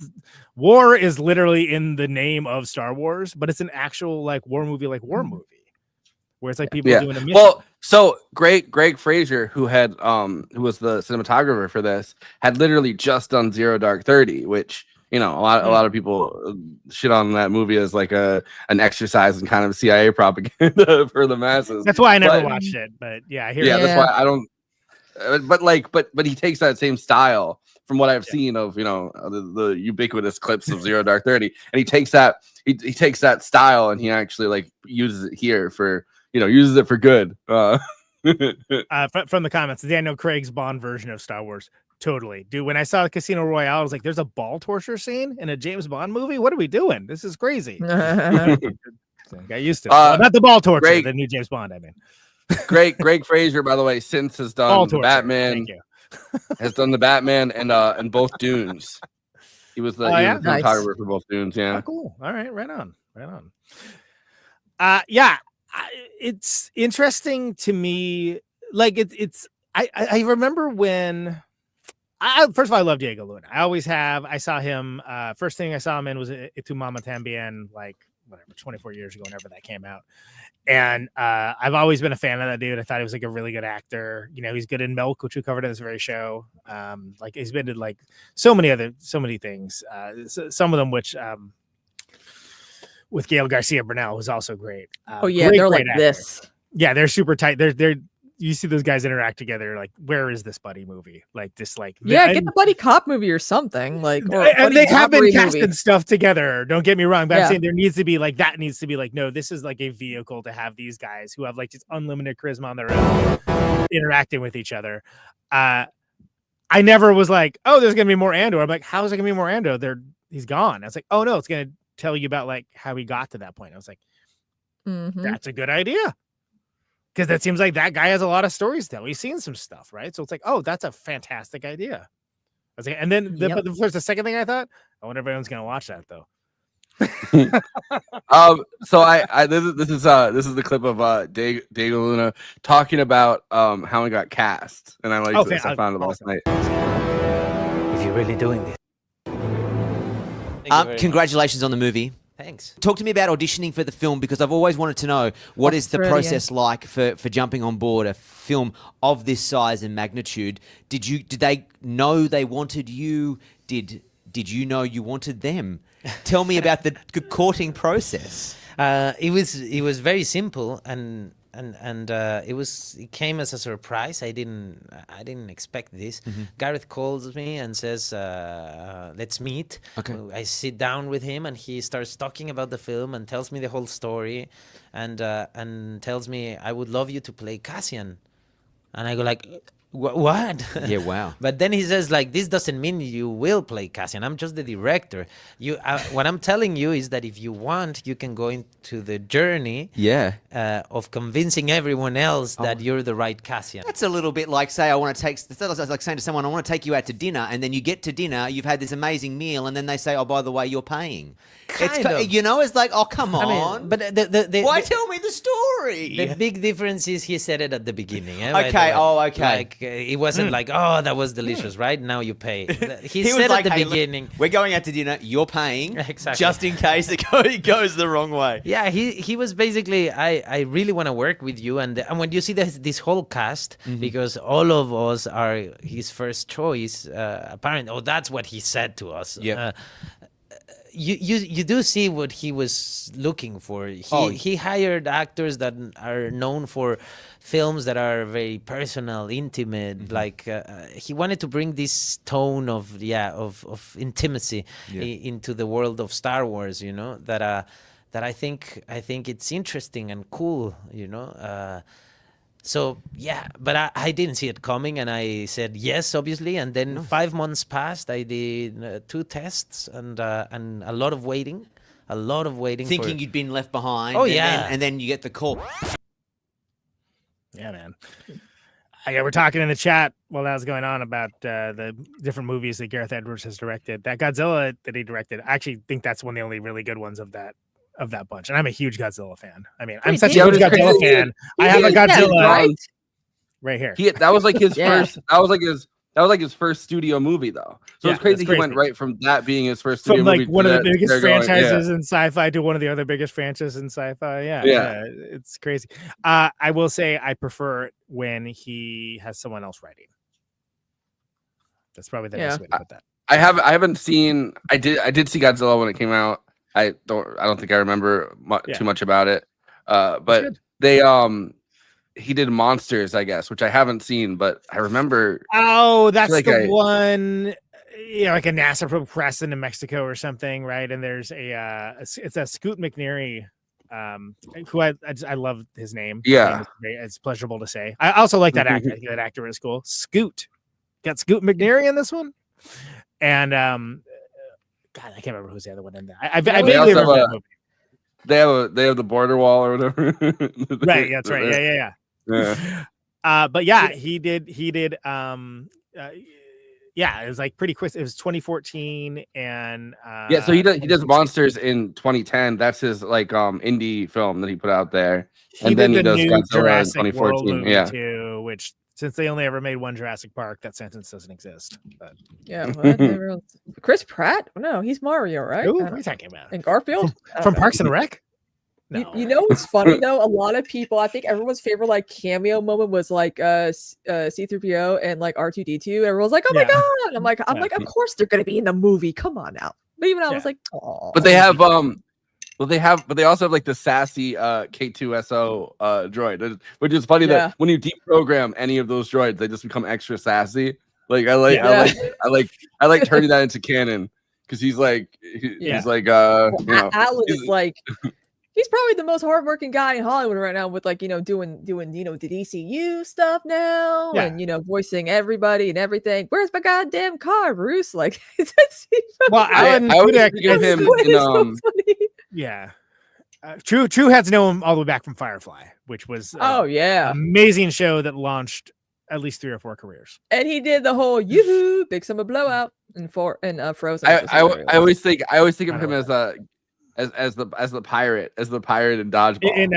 war is literally in the name of Star Wars, but it's an actual like war movie, where it's like people doing a mission. Well, so Greg Fraser, who was the cinematographer for this, had literally just done Zero Dark 30, which a lot of people shit on that movie as like an exercise in kind of CIA propaganda for the masses. That's why I never watched it, but I hear. That's why I don't. But he takes that same style from what I've seen of the ubiquitous clips of Zero Dark 30, and he takes that style and he actually like uses it here for uses it for good. From the comments, Daniel Craig's Bond version of Star Wars. Totally, dude. When I saw Casino Royale, I was like, "There's a ball torture scene in a James Bond movie. What are we doing? This is crazy." So got used to it. Not the ball torture, the new James Bond. I mean. Greg Fraser, by the way, since has done the torture. Batman. Thank you. Has done the Batman and both Dunes. He was the cinematographer for both Dunes. Yeah. Oh, cool. All right. Right on. It's interesting to me. Like I remember when first of all, I love Diego Luna. I always have. I saw him. First thing I saw him in was Tu Mama Tambien, like whatever, 24 years ago, whenever that came out. And I've always been a fan of that dude. I thought he was like a really good actor. You know, he's good in Milk, which we covered in this very show. Like he's been in like so many things. Some of them which with Gail Garcia Bernal was also great. They're like actor. This. Yeah, they're super tight. They're you see those guys interact together. Like, where is this buddy movie? Like this, like get the buddy cop movie or something. Like, and they have been casting stuff together. Don't get me wrong, but I'm saying there needs to be like that. Needs to be like, no, this is like a vehicle to have these guys who have like just unlimited charisma on their own interacting with each other. I never was like, oh, there's gonna be more Andor. I'm like, how is there gonna be more Andor? He's gone. I was like, oh no, it's gonna tell you about like how he got to that point. I was like, that's a good idea. Because that seems like that guy has a lot of stories to tell. He's seen some stuff, right? So it's like, oh, that's a fantastic idea. I was like, and then the second thing I thought, I wonder if anyone's gonna watch that though. So this is the clip of Diego Luna talking about how he got cast, and I like this. I found it last night. If you're really doing this, congratulations on the movie. Thanks. Talk to me about auditioning for the film, because I've always wanted to know what is the process like for jumping on board a film of this size and magnitude. Did they know they wanted you? Did you know you wanted them? Tell me about the courting process. It was very simple and it came as a surprise. I didn't expect this. Gareth calls me and says, let's meet. Okay. I sit down with him and he starts talking about the film and tells me the whole story and tells me, I would love you to play Cassian. And I go like, what? Yeah, wow. But then he says, like, this doesn't mean you will play Cassian. I'm just the director. What I'm telling you is that if you want, you can go into the journey of convincing everyone else that you're the right Cassian. That's a little bit like, say, like saying to someone, I want to take you out to dinner, and then you get to dinner, you've had this amazing meal, and then they say, oh, by the way, you're paying. Kind of. You know, it's like, oh, come on. I mean, but why tell me the story? The big difference is he said it at the beginning. Okay, okay. Like, it wasn't like, oh, that was delicious, right? Now you pay. He said was like, at the hey, beginning. Look, we're going out to dinner, you're paying. Exactly. Just in case it goes the wrong way. Yeah, he was basically, I really want to work with you. And when you see this whole cast, because all of us are his first choice, apparently, that's what he said to us. Yeah. You do see what he was looking for. He hired actors that are known for films that are very personal, intimate. Like he wanted to bring this tone of intimacy into the world of Star Wars. You know that I think it's interesting and cool. You know. So yeah, but I didn't see it coming, and I said yes, obviously. And then 5 months passed. I did 2 tests and a lot of waiting, Thinking you'd been left behind. Oh and then you get the call. Yeah, man. We're talking in the chat while that was going on about the different movies that Gareth Edwards has directed. That Godzilla that he directed, I actually think that's one of the only really good ones of that bunch. And I'm a huge Godzilla fan. I mean, I'm such a huge Godzilla fan. I have a Godzilla right here. That was like his first. That was like his first studio movie, though. So it's crazy he went right from that being his first studio movie one of the biggest franchises in sci-fi to one of the other biggest franchises in sci-fi. Yeah, it's crazy. I will say I prefer it when he has someone else writing. That's probably the best way to put that. I haven't seen. I did see Godzilla when it came out. I don't think I remember too much about it. But they he did Monsters, I guess, which I haven't seen, but I remember. Oh, that's like the one, like a NASA press into Mexico or something, right? And there's it's a Scoot McNairy, who I love his name. Yeah, it's pleasurable to say. I also like that actor. I think that actor is cool. Got Scoot McNairy in this one, and God, I can't remember who's the other one in there. I vaguely remember that movie. They have the border wall or whatever. Right, that's right. Yeah. But yeah, he did. Yeah, it was like pretty quick. It was 2014, and so he does Monsters in 2010. That's his like indie film that he put out there. He And then did he the does new Godzilla in Jurassic World 2014. movie Yeah. too, which since they only ever made one Jurassic Park, that sentence doesn't exist. But Yeah, what? Chris Pratt? No, he's Mario, right? Who are you talking about? And Garfield From Parks and Rec? No. You know what's funny though? A lot of people, I think everyone's favorite like cameo moment was like C-3PO and like R2-D2. Everyone's like, "Oh my god!" I'm like, of course they're gonna be in the movie. Come on now. But even I was like, "Oh." But they have but they also have like the sassy K2SO droid, which is funny that when you deprogram any of those droids, they just become extra sassy. Like I like turning that into canon because he's like he's like Alan is like he's probably the most hardworking guy in Hollywood right now with like, doing the DCU stuff now and, voicing everybody and everything. Where's my goddamn car, Bruce? Like, Alan, I always give him True had to know him all the way back from Firefly, which was an amazing show that launched at least 3 or 4 careers. And he did the whole yoo-hoo big summer blowout and Frozen. I always think of him as the pirate in Dodgeball.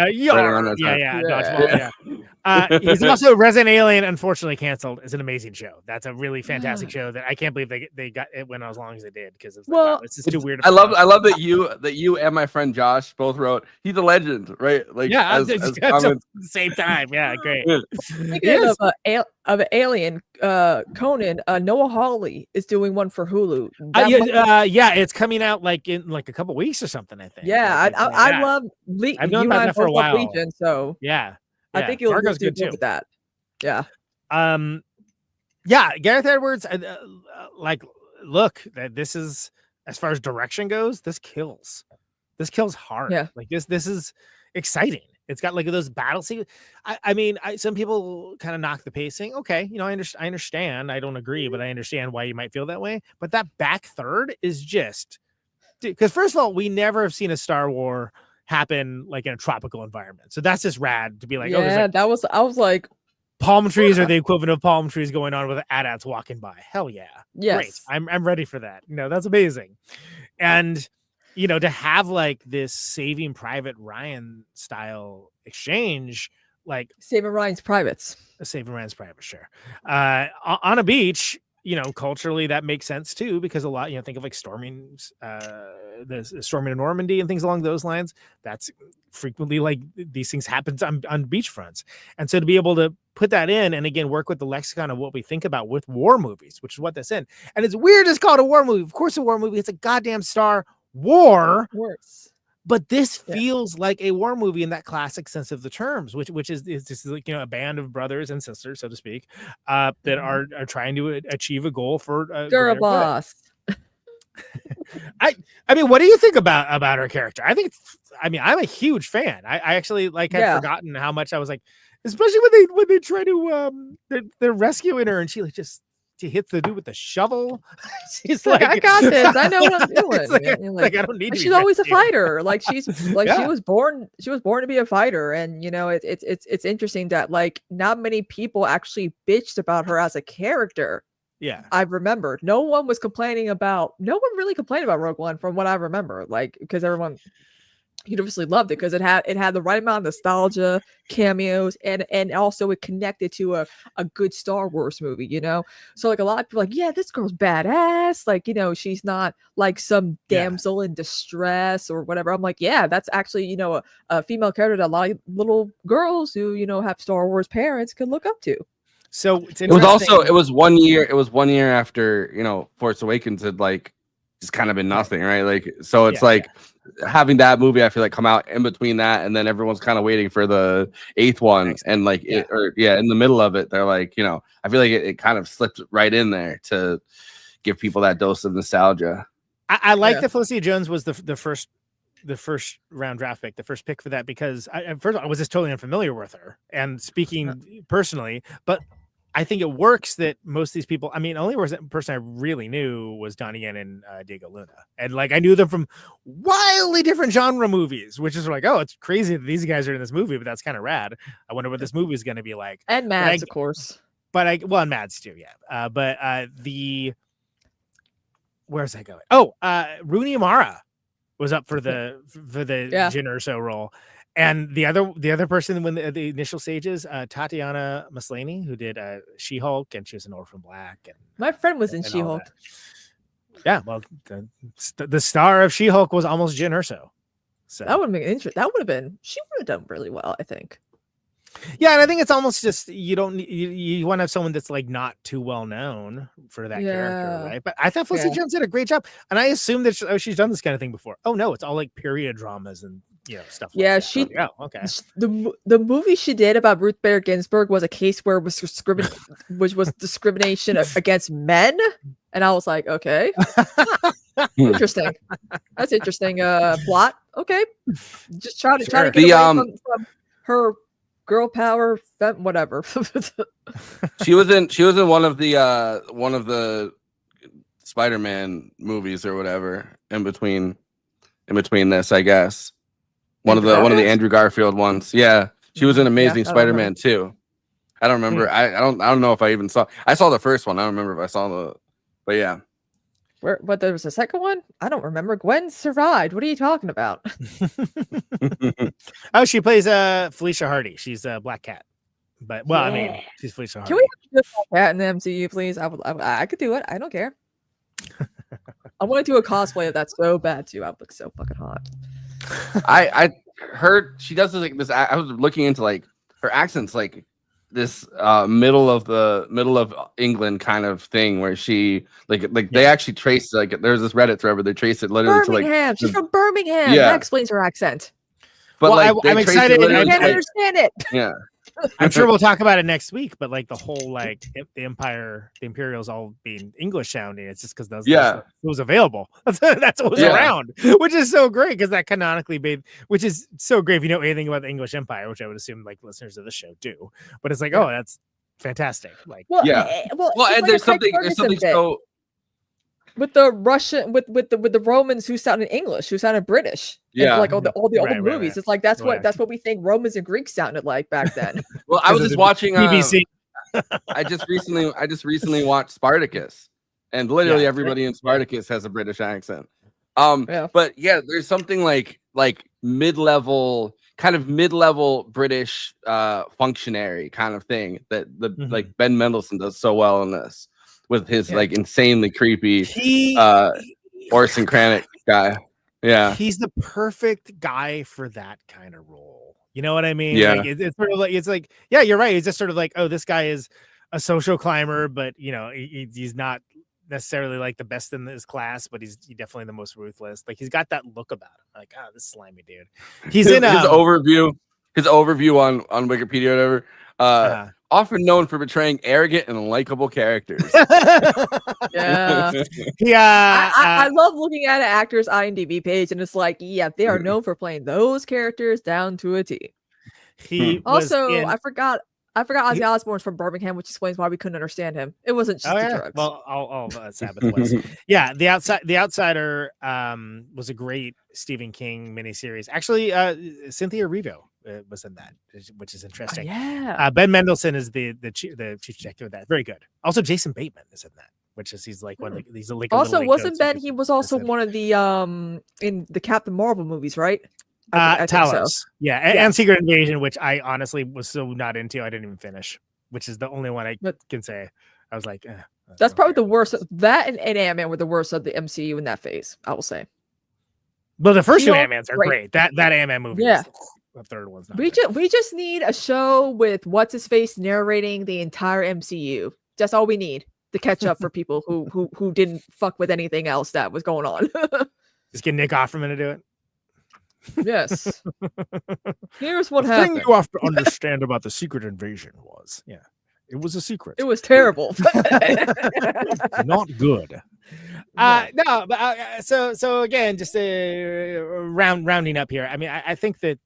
Dodgeball. He's also Resident Alien. Unfortunately, canceled. Is an amazing show. That's a really fantastic show that I can't believe they got it went as long as they did because it's just too weird. I love that you and my friend Josh both wrote he's a legend, right? Like at the same time. Yeah, great. Speaking of Alien, Conan, Noah Hawley is doing one for Hulu. It's coming out like in like a couple weeks or something. I think. Yeah, I love. I've known about that for a while. Legion, so yeah. I think you'll do good with that. Yeah. Gareth Edwards. Look, this is as far as direction goes. This kills. This kills hard. Yeah. Like this is exciting. It's got like those battle scenes. I mean, some people kind of knock the pacing. Okay, I understand. I don't agree, but I understand why you might feel that way. But that back third is just because first of all, we never have seen a Star Wars happen like in a tropical environment, so that's just rad to be like, I was like, palm trees are the equivalent of palm trees going on with AT-ATs walking by. Hell yeah, great. I'm ready for that. That's amazing, and to have like this Saving Private Ryan style exchange, like Saving Ryan's Privates, sure, on a beach. Culturally that makes sense too, because a lot, think of like storming, the storming of Normandy and things along those lines. That's frequently like these things happen on beachfronts. And so to be able to put that in and again, work with the lexicon of what we think about with war movies, which is what that's in. And it's weird it's called a war movie. Of course, a war movie, it's a goddamn Star War. But this feels like a war movie in that classic sense of the terms, which is just like, a band of brothers and sisters, so to speak, that are trying to achieve a goal for Boss. I mean, what do you think about her character? I'm a huge fan. I actually had forgotten how much I was like, especially when they try to they're rescuing her and she she hits the dude with the shovel. She's like, I got this. I know what I'm doing. Like I don't need. She's always a fighter. Like she was born. She was born to be a fighter, and it's interesting that like not many people actually bitched about her as a character. Yeah, I remember no one really complained about Rogue One from what I remember. Like because everyone universally loved it because it had the right amount of nostalgia, cameos, and also it connected to a good Star Wars movie, so like a lot of people like, yeah, this girl's badass, like she's not like some damsel in distress or whatever. I'm like, yeah, that's actually a female character that a lot of little girls who have Star Wars parents can look up to. So it was 1 year after Force Awakens had like just kind of been nothing, right? Like so it's having that movie I feel like come out in between that and then everyone's kind of waiting for the 8th one and like in the middle of it they're like I feel like it kind of slipped right in there to give people that dose of nostalgia. I like that Felicity Jones was the first round draft pick, the first pick for that, because I was just totally unfamiliar with her and speaking personally, but I think it works that most of these people, I mean, the only person I really knew was Donnie Yen and Diego Luna. And like, I knew them from wildly different genre movies, which is like, oh, it's crazy that these guys are in this movie, but that's kind of rad. I wonder what this movie is going to be like. And Mads, of course. And Mads too, yeah. Where's that going? Oh, Rooney Mara was up for the Jin Urso role. And the other person when the initial stages, Tatiana Maslany, who did She-Hulk, and she was in Orphan Black. And my friend was in She-Hulk. Yeah, well, the star of She-Hulk was almost Jin Urso. So that would have been interesting. She would have done really well, I think. Yeah, and I think it's almost just you want to have someone that's like not too well known for that character, right? But I thought Felicity Jones did a great job, and I assumed that she's done this kind of thing before. Oh no, it's all like period dramas and stuff. Yeah, like she. Oh, okay. The movie she did about Ruth Bader Ginsburg was a case where it was which was discrimination against men, and I was like, okay, interesting. That's interesting. Plot. Okay, just try to get away from her. Girl power, whatever. she was in one of the Spider-Man movies or whatever in between this, I guess. One of the Andrew Garfield ones. Yeah. She was in Amazing Spider-Man too. I don't remember. I don't know if I even saw. I saw the first one. I don't remember if I saw but yeah. But there was a second one? I don't remember. Gwen survived. What are you talking about? Oh, she plays Felicia Hardy. She's a Black Cat. But I mean, she's Felicia Hardy. Can we have a Black Cat in the MCU, please? I could do it. I don't care. I want to do a cosplay of that so bad too. I would look so fucking hot. I heard she does this. I was looking into like her accent's like this middle of England kind of thing where she they actually trace there's this Reddit thread where they trace it literally Birmingham. She's from Birmingham. Yeah. That explains her accent. But I'm excited. I can't understand it. Yeah. I'm sure we'll talk about it next week, but like the whole the Imperials all being English sounding, it's just because it was available. That's what was around, which is so great because that canonically made, which is so great if you know anything about the English Empire, which I would assume like listeners of the show do. But it's like, oh, that's fantastic. Like, and there's something so. With the Russian, with the Romans who sounded English, who sounded British, like all the old movies. It's like that's what we think Romans and Greeks sounded like back then. Well, I was just watching BBC. I just recently watched Spartacus, and literally everybody in Spartacus has a British accent. But there's something like mid-level British functionary kind of thing that like Ben Mendelsohn does so well in this. With his like insanely creepy Orson Krennic guy. Yeah. He's the perfect guy for that kind of role. You know what I mean? Yeah. Like, it's sort of like, it's like, yeah, you're right. He's just sort of like, oh, this guy is a social climber, but he's not necessarily like the best in his class, but he's definitely the most ruthless. Like he's got that look about him. Like, oh, this slimy dude. He's in his overview on Wikipedia or whatever. Often known for portraying arrogant and likable characters. I love looking at an actor's IMDb page, and it's like, they are known for playing those characters down to a T. I forgot Ozzy Osbourne's from Birmingham, which explains why we couldn't understand him. It wasn't just the drugs. Well, Sabbath was. The Outsider was a great Stephen King miniseries. Actually, Cynthia Erivo was in that, which is interesting. Ben Mendelsohn is the chief detective of that. Very good. Also, Jason Bateman is in that, which is he's like also wasn't Ben? He was also one of the in the Captain Marvel movies, right? I Talos, so. And Secret Invasion, which I honestly was so not into, I didn't even finish. Which is the only one I can say. I was like, that's probably the worst. That and Ant-Man were the worst of the MCU in that phase, I will say. Well, the first two Ant-Mans are great. That Ant-Man movie, the third one's not. We just need a show with what's his face narrating the entire MCU. That's all we need to catch up for people who didn't fuck with anything else that was going on. Just get Nick Offerman to do it. Yes. Here's what the happened. thing you have to understand about the Secret Invasion was, it was a secret. It was terrible. Not good. So again, just rounding up here. I mean, I think that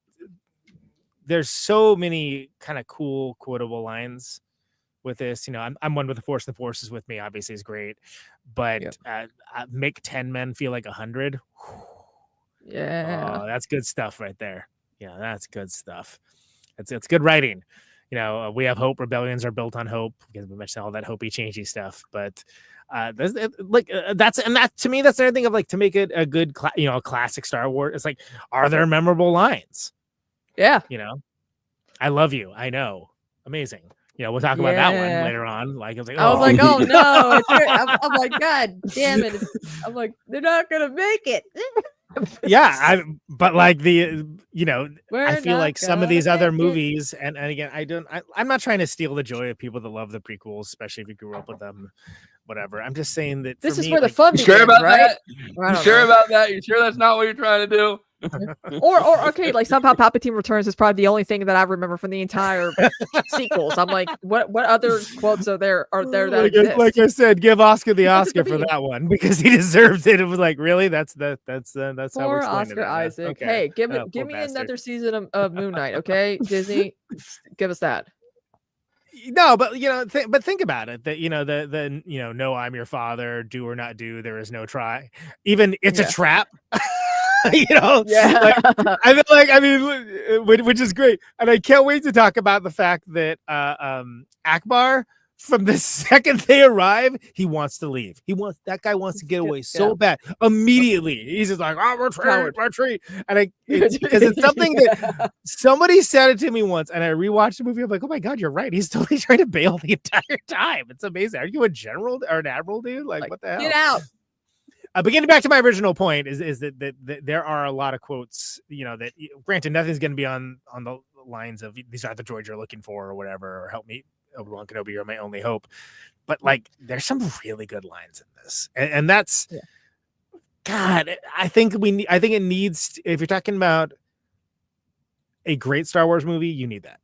there's so many kind of cool quotable lines with this. You know, I'm one with the Force. The Force is with me. Obviously, is great, but make 10 men feel like 100. Yeah, that's good stuff right there. Yeah, that's good stuff. It's good writing. You know, we have hope. Rebellions are built on hope, because we mentioned all that hopey, changey stuff. But that's that to me, that's another thing of like, to make it a good, a classic Star Wars. It's like, are there memorable lines? Yeah, you know, I love you. I know, amazing. You know, we'll talk about that one later on. Like, I was like, oh no, I'm like, God damn it! I'm like, they're not gonna make it. Yeah, but like I feel like some of these other make it. movies, and again, I'm not trying to steal the joy of people that love the prequels, especially if you grew up with them, whatever. I'm just saying that This for is me, where the like, fun You begins, sure about right? that? You sure about that? You sure that's not what you're trying to do? Or okay, like somehow Palpatine Returns is probably the only thing that I remember from the entire sequels. I'm like, what other quotes are there that exist? Like I said, give Oscar the Oscar for that one, because he deserves it. It was like, really, that's how we're Poor explaining Oscar it. Isaac. Okay. Hey, give me bastard. another season of Moon Knight, okay? Disney, give us that. No, but think about it. That the no, I'm your father. Do or not do. There is no try. Even it's a trap. Yeah. Which is great, and I can't wait to talk about the fact that Akbar, from the second they arrive, he wants to leave. That guy wants to get away so bad immediately. He's just like, retreat. And because it's something that somebody said it to me once, and I rewatched the movie. I'm like, oh my God, you're right. He's totally trying to bail the entire time. It's amazing. Are you a general or an admiral, dude? Like what the hell? Get out. But getting back to my original point is that there are a lot of quotes, that granted nothing's going to be on the lines of these are the droids you're looking for or whatever, or help me, Obi-Wan Kenobi, you're my only hope. But like, there's some really good lines in this, and that's God. I think it needs. If you're talking about a great Star Wars movie, you need that.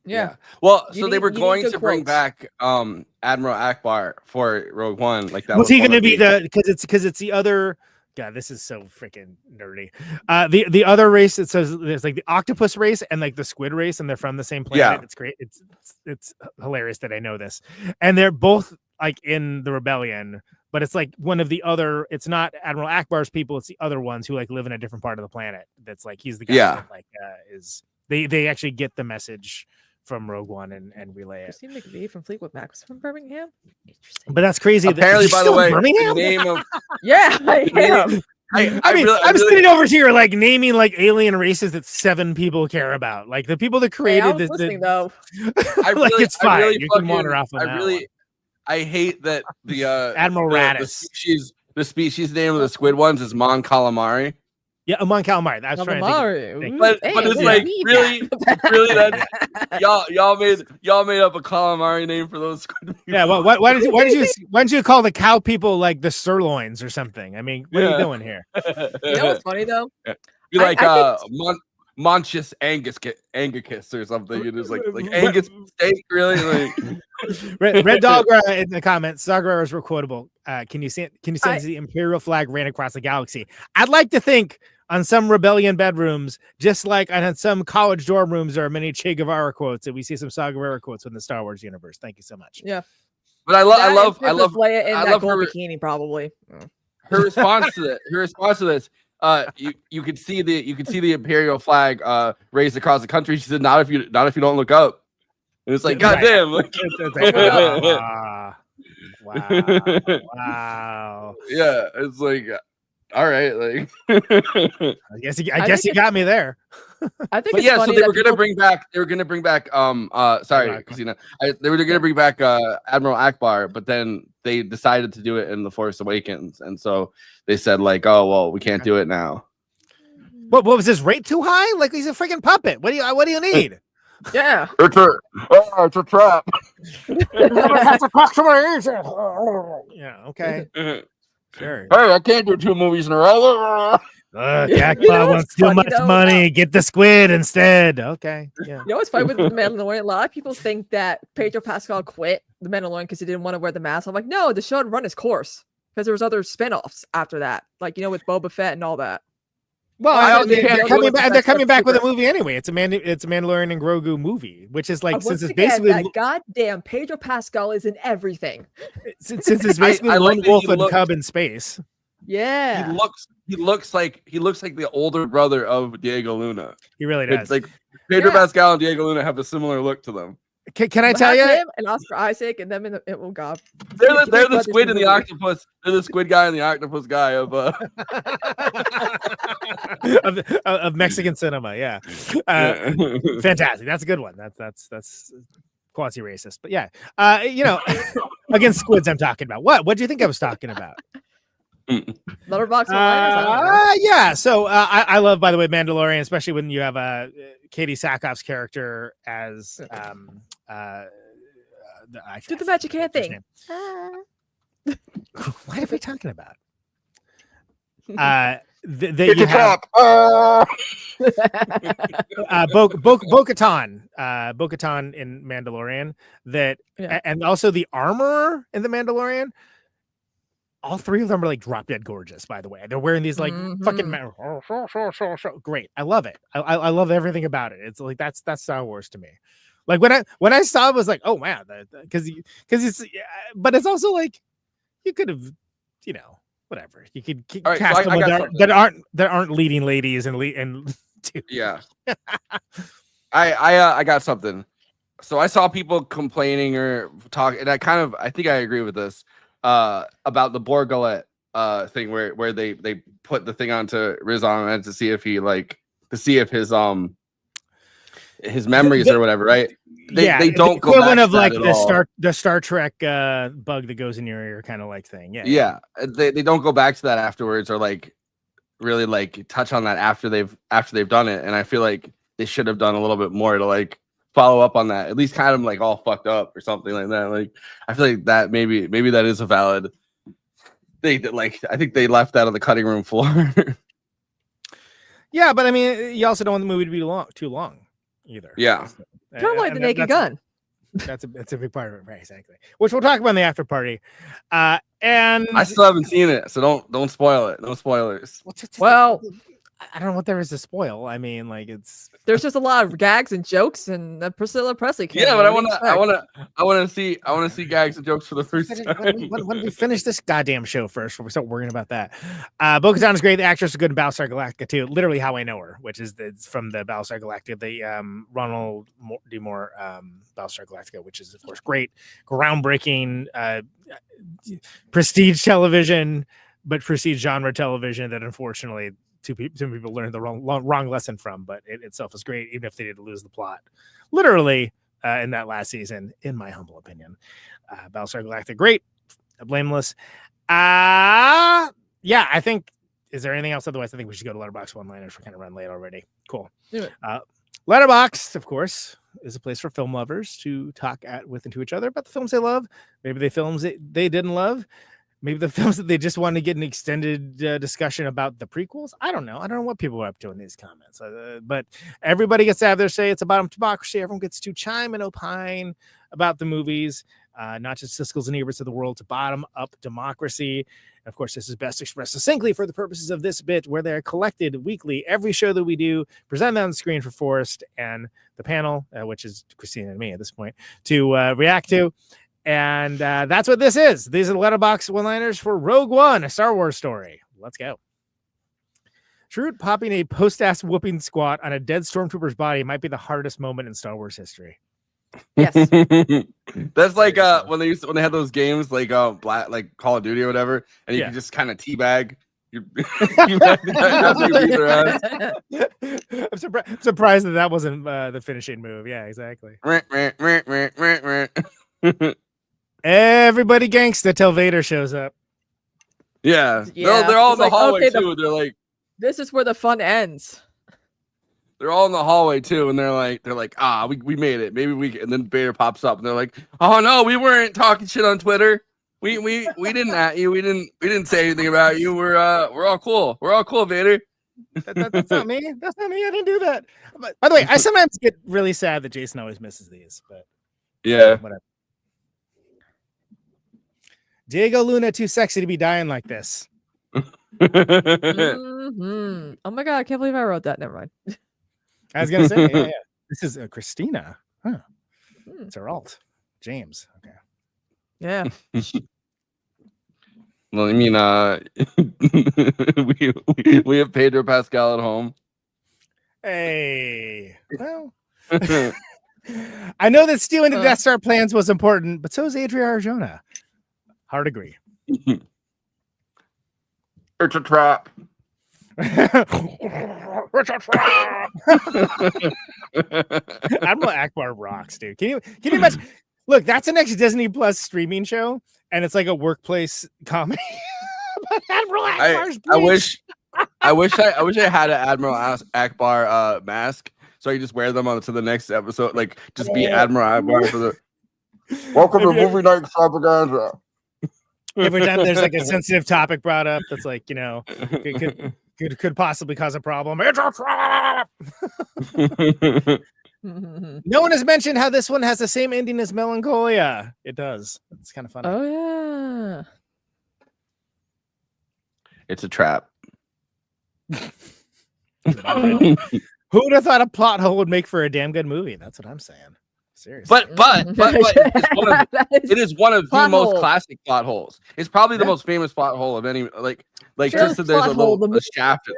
Yeah. Well, they were going to bring back Admiral Akbar for Rogue One. Like that was he going to be because it's the other. God, this is so freaking nerdy. The other race, it says there's like the octopus race and like the squid race, and they're from the same planet. Yeah. It's great. It's hilarious that I know this, and they're both like in the rebellion. But it's like one of the other. It's not Admiral Akbar's people. It's the other ones who like live in a different part of the planet. That's like he's the guy. Yeah. That, like is they actually get the message from Rogue One and relay it. Christina McVie from Fleetwood Mac was from Birmingham. Interesting. But that's crazy. Apparently, by the way, Birmingham? the name of I am. I'm sitting over here like naming like alien races that 7 people care about. Like the people that created this. Listening though. It's fine. You can wander off on that one. I hate that the Admiral Raddus. The species name of the squid ones is Mon Calamari. Yeah, Mon Calamari. That's trying to think. But it's like really that y'all made up a calamari name for those squid people. Yeah, well, why did you call the cow people like the sirloins or something? I mean, what are you doing here? You know what's funny though? Be like Montius Angicus or something. It is like Angus steak, really. Like Red Dog in the comments. Saw Gerrera's were quotable. Can you see the Imperial flag ran across the galaxy? I'd like to think on some rebellion bedrooms, just like on some college dorm rooms, there are many Che Guevara quotes, and we see some Saw Gerrera quotes in the Star Wars universe. Thank you so much. Yeah, but I love Leia in that gold bikini probably. Her response to this. You could see the Imperial flag raised across the country. She said, "Not if you don't look up." And it's like, goddamn! Like, wow. Yeah, it's like, all right, like. I guess you got me there. I think. But yeah, so they were gonna bring back. Sorry, Christina. They were gonna bring back Admiral Akbar, but then they decided to do it in The Force Awakens, and so they said like, oh well, we can't do it now. What was his rate too high? Like he's a freaking puppet. What do you need? Yeah. It's a trap. Yeah, okay. Sure. Hey, I can't do 2 movies in a row. Jack wants too much money. Get the squid instead. Okay. Yeah. You know what's funny with The Mandalorian? A lot of people think that Pedro Pascal quit The Mandalorian because he didn't want to wear the mask. I'm like, no, the show had run its course because there was other spinoffs after that, like with Boba Fett and all that. Well, they're coming back. They're coming back with a super. movie anyway. It's a Mandalorian and Grogu movie, which is like since Once it's again, basically that goddamn Pedro Pascal is in everything. since it's basically I like lone that wolf he and looks- cub in space. Yeah. He looks like the older brother of Diego Luna. He really does. It's like Pedro Yeah. Pascal and Diego Luna have a similar look to them. Can I tell you? Him and Oscar Isaac and them in the oh god. They're Three the brothers squid in and the movie. octopus. They're the squid guy and the octopus guy of of Mexican cinema. Yeah, fantastic. That's a good one. That's quasi racist, but yeah, against squids. I'm talking about. What do you think I was talking about? Letterboxd. Yeah. So I love, by the way, Mandalorian, especially when you have Katie Sackhoff's character as Do the magic hand thing. What are we talking about? You have Bo-Katan, Bo-Katan in Mandalorian, and also the armorer in the Mandalorian. All three of them are like drop dead gorgeous. By the way, they're wearing these like fucking great. I love it. I love everything about it. It's like that's Star Wars to me. Like when I saw it, I was like, oh man, because it's, but it's also like you could have, whatever. You could right, cast so them that aren't leading ladies and yeah. I got something. So I saw people complaining or talking, and I think I agree with this about the Borgullet thing where they put the thing onto Riz Ahmed to see if his memories or whatever, right? They don't go equivalent back of to like that the Star Trek bug that goes in your ear kind of like thing. Yeah. They don't go back to that afterwards or like really like touch on that after they've done it. And I feel like they should have done a little bit more to like follow up on that, at least kind of like all fucked up or something like that. Like I feel like that maybe that is a valid thing that like I think they left that on the cutting room floor. Yeah, but I mean, you also don't want the movie to be too long either. Yeah, kind of like the Naked Gun. That's a big part of it, right? Exactly. Which we'll talk about in the after party. And I still haven't seen it, so don't spoil it. No spoilers. Well, I don't know what there is to spoil. I mean, like there's just a lot of gags and jokes and Priscilla Presley. Yeah, but I want to see gags and jokes for the first time. When we finish this goddamn show first, before we start worrying about that. Bo-Katan is great. The actress is good in Battlestar Galactica too. Literally how I know her, which is from the Battlestar Galactica, the Ronald D. Moore Battlestar Galactica, which is of course great, groundbreaking, prestige television, but prestige genre television that unfortunately some people learned the wrong lesson from, but it itself is great, even if they did lose the plot, literally, in that last season, in my humble opinion. Battlestar Galactica, great, blameless. Yeah, I think. Is there anything else? Otherwise, I think we should go to Letterboxd one-liners. We're kind of run late already. Cool. Do it. Letterboxd, of course, is a place for film lovers to talk with and to each other about the films they love, maybe the films they didn't love. Maybe the films that they just want to get an extended discussion about the prequels. I don't know what people are up to in these comments. But everybody gets to have their say. It's about democracy. Everyone gets to chime and opine about the movies, not just Siskel's and Eberts of the world, to bottom up democracy. And of course, this is best expressed succinctly for the purposes of this bit, where they're collected weekly. Every show that we do, presented on the screen for Forrest and the panel, which is Kristina and me at this point, to react to. And that's what this is. These are the Letterboxd one-liners for Rogue One, a Star Wars story. Let's go. Shrewd popping a post-ass whooping squat on a dead stormtrooper's body might be the hardest moment in Star Wars history. Yes. That's like when they had those games like like Call of Duty or whatever, and you can just kind of teabag. I'm surprised that wasn't the finishing move. Yeah, exactly. Everybody gangsta till Vader shows up. Yeah. They're all in the hallway too. They're like, this is where the fun ends. They're all in the hallway too, and they're like, we made it. Maybe we. And then Vader pops up, and they're like, oh no, we weren't talking shit on Twitter. We didn't at you. We didn't say anything about you. We're all cool. We're all cool, Vader. That's not me. That's not me. I didn't do that. But, by the way, I sometimes get really sad that Jason always misses these, but yeah, whatever. Diego Luna too sexy to be dying like this. Oh my god, I can't believe I wrote that. Never mind. I was gonna say, yeah. This is Kristina. Huh. It's her alt. James. Okay. Yeah. Well, I mean, we have Pedro Pascal at home. Hey. Well, I know that stealing the Death Star plans was important, but so is Adria Arjona. Hard agree. It's a trap. It's a trap. Admiral Akbar rocks, dude. Can you imagine? Look, that's the next Disney Plus streaming show, and it's like a workplace comedy. But Admiral Akbar's I wish I had an Admiral Akbar mask, so I could just wear them on to the next episode. Like, just be Admiral Akbar for the welcome to movie night extravaganza. Every time there's like a sensitive topic brought up, that's like, you know, could possibly cause a problem. It's a trap. No one has mentioned how this one has the same ending as Melancholia. It does. It's kind of funny. Oh yeah. It's a trap. Who would have thought a plot hole would make for a damn good movie? That's what I'm saying. Seriously. But it is one of the most classic plot holes. It's probably the most famous plot hole of any like just that there's a shaft.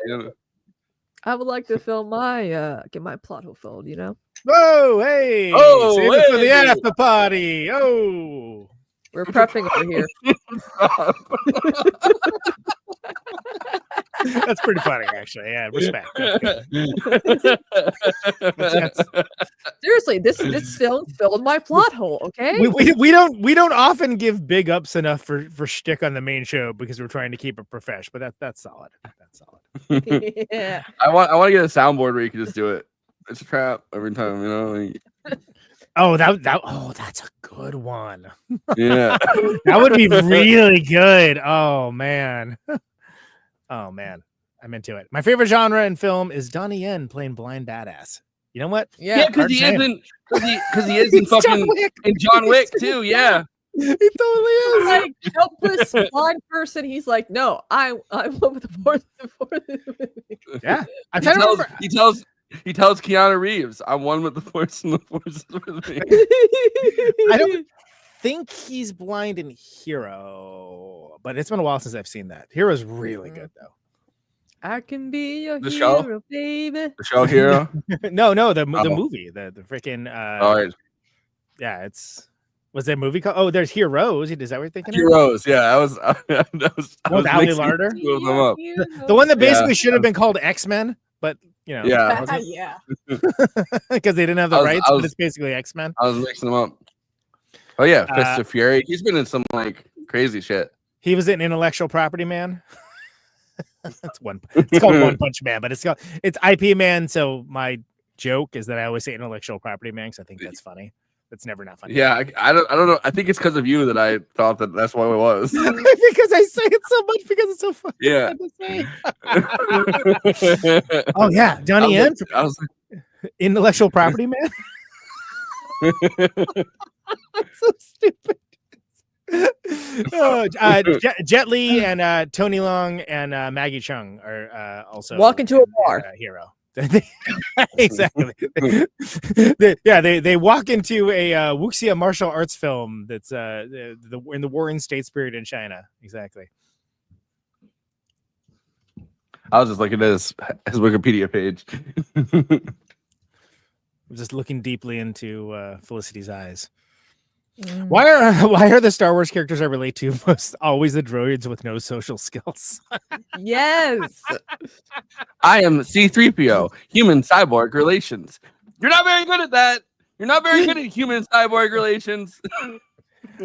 I would like to film my get my plot hole filled, you know. Whoa, hey! Oh, save it for the after party. Oh, we're prepping over here. That's pretty funny, actually. Yeah, respect. Seriously, this film filled my plot hole. Okay, we don't often give big ups enough for shtick on the main show because we're trying to keep it profesh. But that's solid. That's solid. Yeah. I want to get a soundboard where you can just do it. It's a trap every time, you know. Like... that's a good one. Yeah, that would be really good. Oh man. Oh man, I'm into it. My favorite genre in film is Donnie Yen playing blind badass. You know what? Yeah, because he is in fucking in John Wick too. Yeah, he totally is. Like helpless blind person. He's like, no, I'm one with the fourth. Yeah, I'm trying to remember. He tells Keanu Reeves, "I'm one with the Force, and the Force is with me." I don't think he's blind in Hero, but it's been a while since I've seen that. Hero's really good though. I can be your the hero, show? baby. The show Hero? no, the movie, the freaking. Yeah, was there a movie called? Oh, there's Heroes. Is that what you're thinking? Heroes, yeah. I was Ali Larder. The one that basically should have been called X-Men, but you know, yeah, because they didn't have the rights. But it's basically X-Men. I was mixing them up. Oh yeah, Fists of Fury. He's been in some like crazy shit. He was in Intellectual Property Man. It's called One Punch Man, but it's IP Man. So my joke is that I always say Intellectual Property Man because I think that's funny. That's never not funny. Yeah, I don't know. I think it's because of you that I thought that's what it was. Because I say it so much because it's so funny. Yeah. Oh yeah, Donnie Yen. Intellectual Property Man. That's so stupid. Jet Li and Tony Leung and Maggie Chung are also walk into a bar. Hero. Exactly. They walk into a wuxia martial arts film that's in the Warring States period in China. Exactly. I was just looking at his Wikipedia page. I'm just looking deeply into Felicity's eyes. Why are the Star Wars characters I relate to most always the droids with no social skills? Yes. I am C-3PO, human cyborg relations. You're not very good at that. You're not very good at human cyborg relations.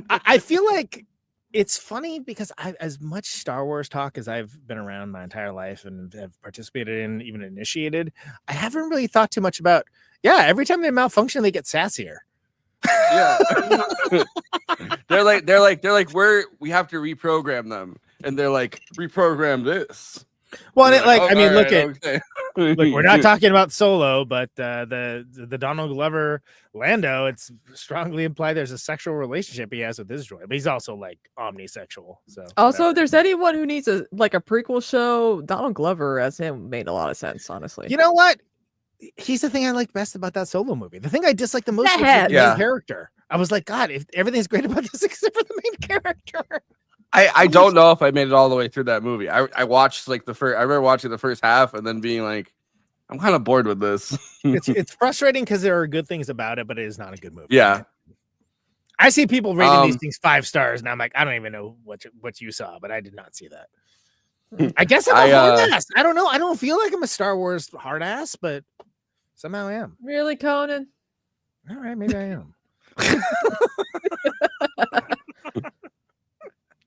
I feel like it's funny because as much Star Wars talk as I've been around my entire life and have participated in, even initiated, I haven't really thought too much about, every time they malfunction, they get sassier. Yeah. they're like we have to reprogram them, and they're like, reprogram this. Well, and I mean, look at okay. look. We're not talking about Solo, but the Donald Glover Lando. It's strongly implied there's a sexual relationship he has with this droid, but he's also like omnisexual. So also, if there's anyone who needs a prequel show, Donald Glover as him made a lot of sense. Honestly, you know what? He's the thing I liked best about that Solo movie. The thing I disliked the most was the main character. I was like, God, if everything's great about this except for the main character. I don't know if I made it all the way through that movie. I watched like I remember watching the first half and then being like, I'm kind of bored with this. It's frustrating because there are good things about it, but it is not a good movie. Yeah. I see people rating these things 5 stars, and I'm like, I don't even know what you saw, but I did not see that. I guess I'm a hard ass. I don't know. I don't feel like I'm a Star Wars hard ass, but somehow I am. Really, Conan? All right, maybe I am.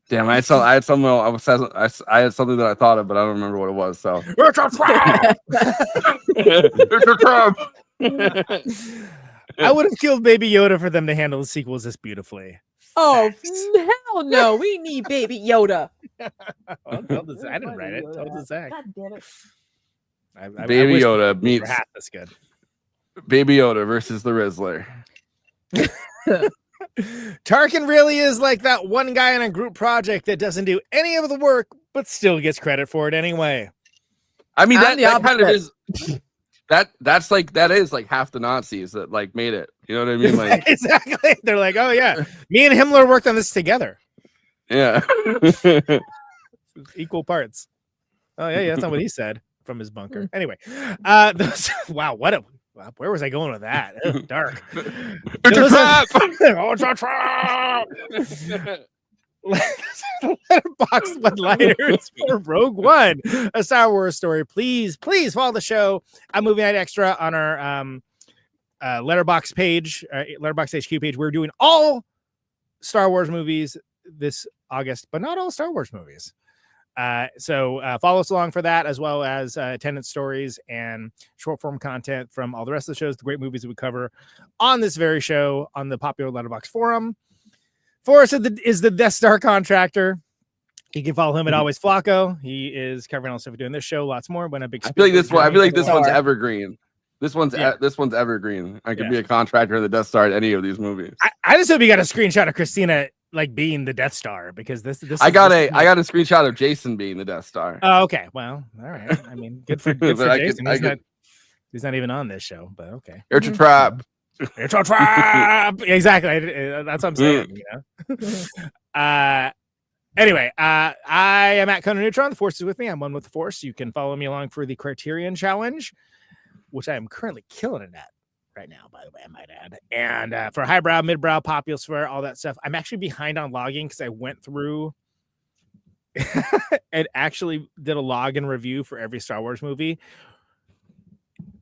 Damn, I had something that I thought of, but I don't remember what it was. So it's a trap. It's a trap. I would have killed Baby Yoda for them to handle the sequels this beautifully. Oh hell no! We need Baby Yoda. I didn't write it. Tell the Zach. God damn it. Baby Yoda meets half as good. Baby Yoda versus the Rizzler. Tarkin really is like that one guy in a group project that doesn't do any of the work, but still gets credit for it anyway. I mean, that kind of is that is like half the Nazis that like made it. You know what I mean? Like exactly. They're like, oh yeah, me and Himmler worked on this together. Yeah. Equal parts. Oh yeah, that's not what he said from his bunker. Anyway, wow, where was I going with that? Dark. It's a trap. It's a trap. Letterbox one-liners for Rogue One, a Star Wars story. Please follow the show at Movie Night Extra on our Letterbox page, Letterbox HQ page. We're doing all Star Wars movies this August, but not all Star Wars movies. So follow us along for that, as well as attendance stories and short form content from all the rest of the shows, the great movies that we cover on this very show on the popular Letterbox forum. Forrest is the Death Star contractor. You can follow him at Always Flacco. He is covering all the stuff we're doing this show, lots more. When a big, I feel like this one's evergreen. This one's evergreen. I could be a contractor in the Death Star at any of these movies. I just hope you got a screenshot of Kristina like being the Death Star, because this I got a screenshot of Jason being the Death Star. Oh, okay. Well, all right. I mean, good for Jason. He's not even on this show, but okay. It's a trap. It's a trap. Exactly. That's what I'm saying. You know. Anyway, I am at Conan Neutron. The Force is with me. I'm one with the Force. You can follow me along for the Criterion Challenge, which I am currently killing it at right now, by the way, I might add. And for highbrow, midbrow, popular, all that stuff, I'm actually behind on logging because I went through and actually did a log and review for every Star Wars movie.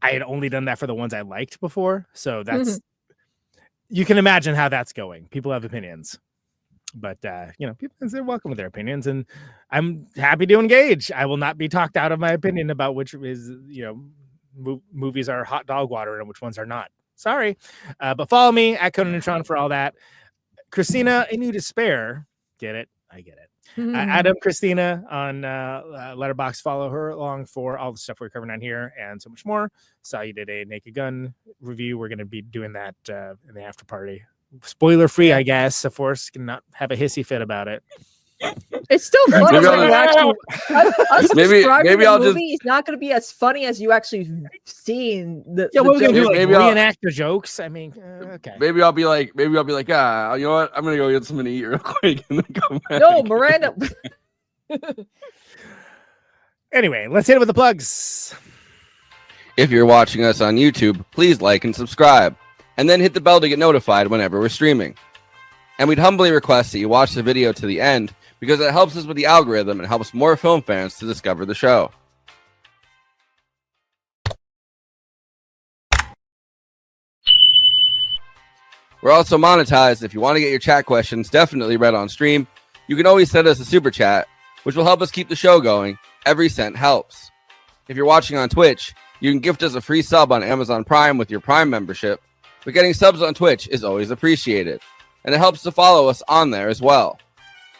I had only done that for the ones I liked before. So that's, you can imagine how that's going. People have opinions. But, people, they're welcome with their opinions, and I'm happy to engage. I will not be talked out of my opinion about which is, movies are hot dog water and which ones are not. Sorry. But follow me at Conan Neutron for all that. Kristina, A New Despair. Get it? I get it. Adam, Kristina on Letterboxd. Follow her along for all the stuff we're covering on here and so much more. Saw you did a Naked Gun review. We're going to be doing that in the after party. Spoiler free, I guess. So Forrest can not have a hissy fit about it. It's still funny. Maybe I'll movie is not going to be as funny as you actually seeing the. Yeah, what we're going to do? Like, reenact the jokes. I mean, okay. Maybe I'll be like, you know what? I'm going to go get something to eat real quick and then come back. No, Miranda. Anyway, let's hit it with the plugs. If you're watching us on YouTube, please like and subscribe, and then hit the bell to get notified whenever we're streaming. And we'd humbly request that you watch the video to the end, because it helps us with the algorithm and helps more film fans to discover the show. We're also monetized. If you want to get your chat questions definitely read on stream, you can always send us a super chat, which will help us keep the show going. Every cent helps. If you're watching on Twitch, you can gift us a free sub on Amazon Prime with your Prime membership, but getting subs on Twitch is always appreciated, and it helps to follow us on there as well.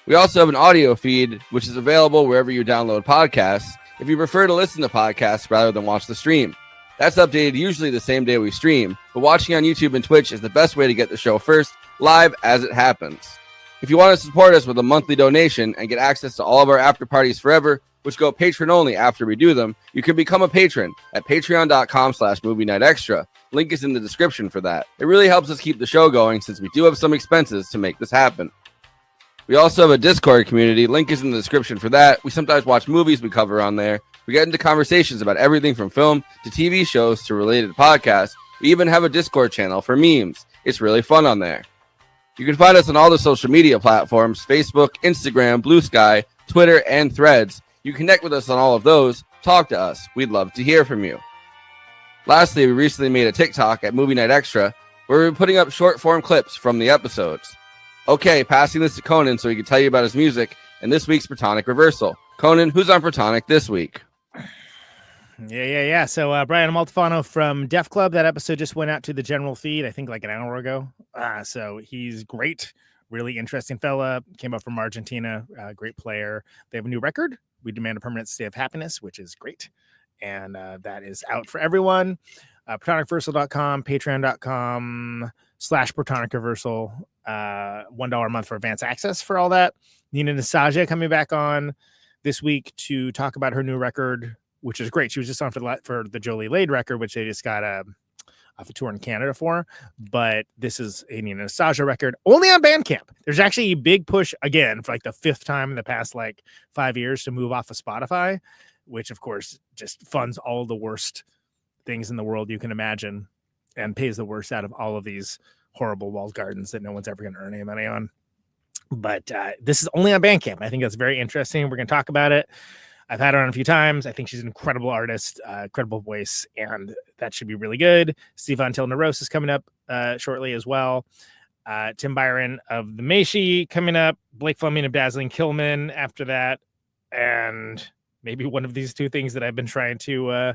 We also have an audio feed, which is available wherever you download podcasts, if you prefer to listen to podcasts rather than watch the stream. That's updated usually the same day we stream, but watching on YouTube and Twitch is the best way to get the show first, live as it happens. If you want to support us with a monthly donation and get access to all of our after parties forever, which go patron only after we do them, you can become a patron at patreon.com/movie night extra. Link is in the description for that. It really helps us keep the show going since we do have some expenses to make this happen. We also have a Discord community. Link is in the description for that. We sometimes watch movies we cover on there. We get into conversations about everything from film to TV shows to related podcasts. We even have a Discord channel for memes. It's really fun on there. You can find us on all the social media platforms: Facebook, Instagram, Blue Sky, Twitter, and Threads. You connect with us on all of those. Talk to us. We'd love to hear from you. Lastly, we recently made a TikTok at Movie Night Extra where we're putting up short form clips from the episodes. Okay, passing this to Conan so he can tell you about his music and this week's Protonic Reversal. Conan, who's on Protonic this week? Yeah. So Brian Maltefano from Def Club, that episode just went out to the general feed, I think like an hour ago. So he's great, really interesting fella. Came up from Argentina, great player. They have a new record, We Demand a Permanent State of Happiness, which is great. And that is out for everyone. ProtonicReversal.com, patreon.com/Protonic Reversal. $1 a month for advance access for all that. Nina Nasaja coming back on this week to talk about her new record, which is great. She was just on for the Jolie Lade record, which they just got off a tour in Canada for. But this is a Nina Nasaja record only on Bandcamp. There's actually a big push again for like the 5th time in the past like 5 years to move off of Spotify, which of course just funds all the worst things in the world you can imagine and pays the worst out of all of these horrible walled gardens that no one's ever going to earn any money on. But this is only on Bandcamp. I think that's very interesting. We're going to talk about it. I've had her on a few times. I think she's an incredible artist, incredible voice, and that should be really good. Steve Von Til Naros is coming up shortly as well. Tim Byron of the Meishi coming up. Blake Fleming of Dazzling Killman after that. And maybe one of these two things that I've been trying to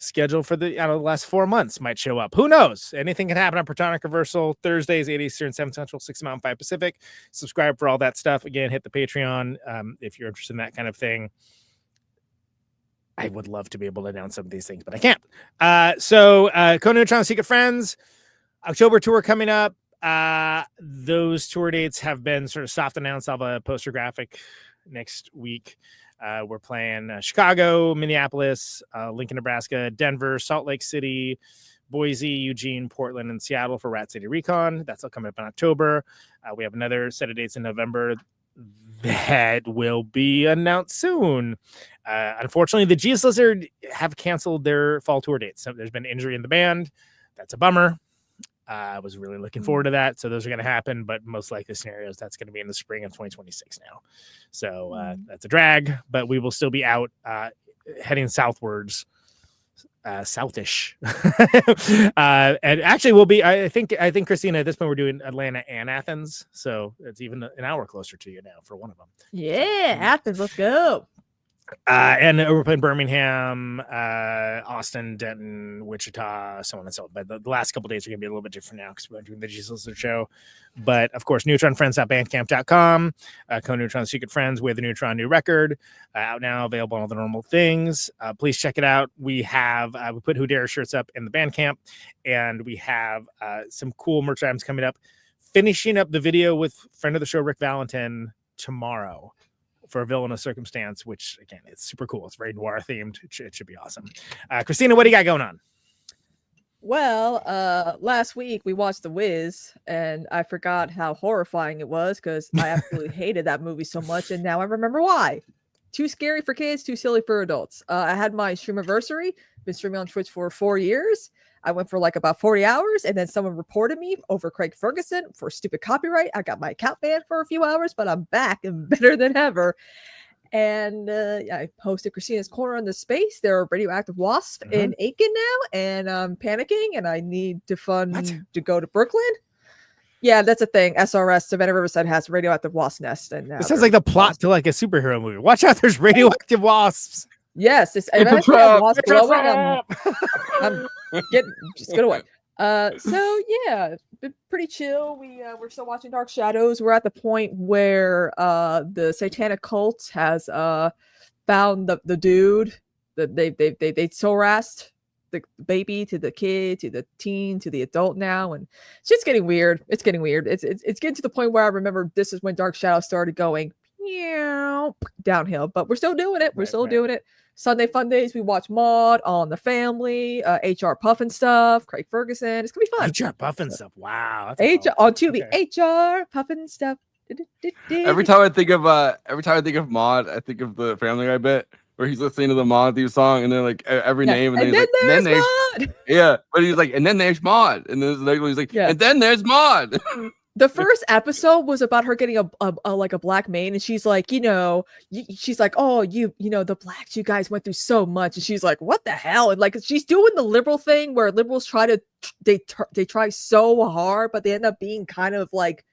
schedule for the last 4 months might show up. Who knows? Anything can happen on Protonic Reversal. Thursdays, 8 Eastern, 7 Central, 6 Mountain, 5 Pacific. Subscribe for all that stuff. Again, hit the Patreon if you're interested in that kind of thing. I would love to be able to announce some of these things, but I can't. So Conan Neutron, Secret Friends, October tour coming up. Those tour dates have been sort of soft announced. I'll have a poster graphic next week. We're playing Chicago, Minneapolis, Lincoln, Nebraska, Denver, Salt Lake City, Boise, Eugene, Portland, and Seattle for Rat City Recon. That's all coming up in October. We have another set of dates in November that will be announced soon. Unfortunately, the G's Lizard have canceled their fall tour dates. So there's been injury in the band. That's a bummer. I was really looking forward to that. So those are going to happen, but most likely scenarios, that's going to be in the spring of 2026 now. So that's a drag, but we will still be out heading southwards, southish. And actually we'll be, I think Kristina, at this point we're doing Atlanta and Athens. So it's even an hour closer to you now for one of them. Yeah, Athens, let's go. And we're playing Birmingham, Austin, Denton, Wichita, so on and so on. But the last couple of days are going to be a little bit different now because we're doing the Jesus Lizard show. But of course, neutronfriends.bandcamp.com, Conan Neutron Secret Friends with the Neutron new record out now, available on all the normal things. Please check it out. We have we put Who Dare shirts up in the Bandcamp, and we have some cool merch items coming up. Finishing up the video with friend of the show Rick Valentin tomorrow for A Villainous Circumstance, which again, it's super cool. It's very noir themed. It should be awesome. Kristina, what do you got going on? Well, last week we watched The Wiz, and I forgot how horrifying it was because I absolutely hated that movie so much, and now I remember why. Too scary for kids, too silly for adults. I had my streamiversary, been streaming on Twitch for 4 years. I went for like about 40 hours, and then someone reported me over Craig Ferguson for stupid copyright. I got my account banned for a few hours, but I'm back and better than ever. And I posted Christina's Corner on the Space. There are radioactive wasps in Aiken now, and I'm panicking, and I need to fund to go to Brooklyn. Yeah, that's a thing. SRS, Savannah Riverside, has radioactive wasp nest. And it sounds like the plot to like a superhero movie. Watch out, there's radioactive wasps. Yes, it's a trap. I'm just get away. So yeah, pretty chill. We're still watching Dark Shadows. We're at the point where the satanic cult has found the dude that they harassed the baby to the kid to the teen to the adult now, and it's just getting weird. It's getting weird. It's getting to the point where I remember this is when Dark Shadow started going downhill, but we're still doing it. We're still doing it. Sunday fun days. We watch Maude, All in the Family, HR Puffin stuff, Craig Ferguson. It's gonna be fun. HR Puffin stuff. Wow. HR on Tubi. Okay. HR Puffin stuff. Every time I think of Maude, I think of the Family Guy bit where he's listening to the Maude theme song, and then like every name, and then he's like, there's Maude. Yeah, but he's like, and then there's Maude, and then he's like, and then there's Maude. The first episode was about her getting a like a black mane, and she's like, she's like, oh, the blacks, you guys went through so much, and she's like, what the hell? And like she's doing the liberal thing where liberals they try so hard, but they end up being kind of like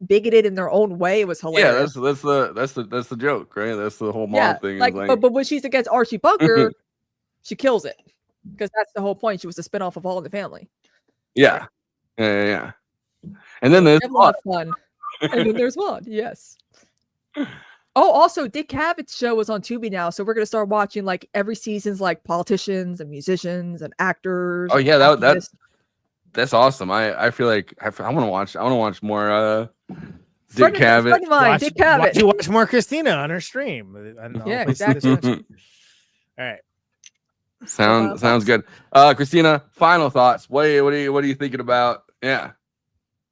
bigoted in their own way. It was hilarious. Yeah, that's the joke, right? That's the whole Maude thing. Like, but when she's against Archie Bunker, she kills it because that's the whole point. She was a spinoff of All in the Family. Yeah. And then there's a lot of fun. And then there's one. Yes. Oh, also, Dick Cavett's show is on Tubi now, so we're gonna start watching like every season's like politicians and musicians and actors. Oh yeah, that's awesome. I feel like I want to watch more Dick Cavett. Dick Cavett. You watch more Kristina on her stream. Yeah, exactly. All right. Sounds good. Kristina, final thoughts. What are you thinking about? Yeah.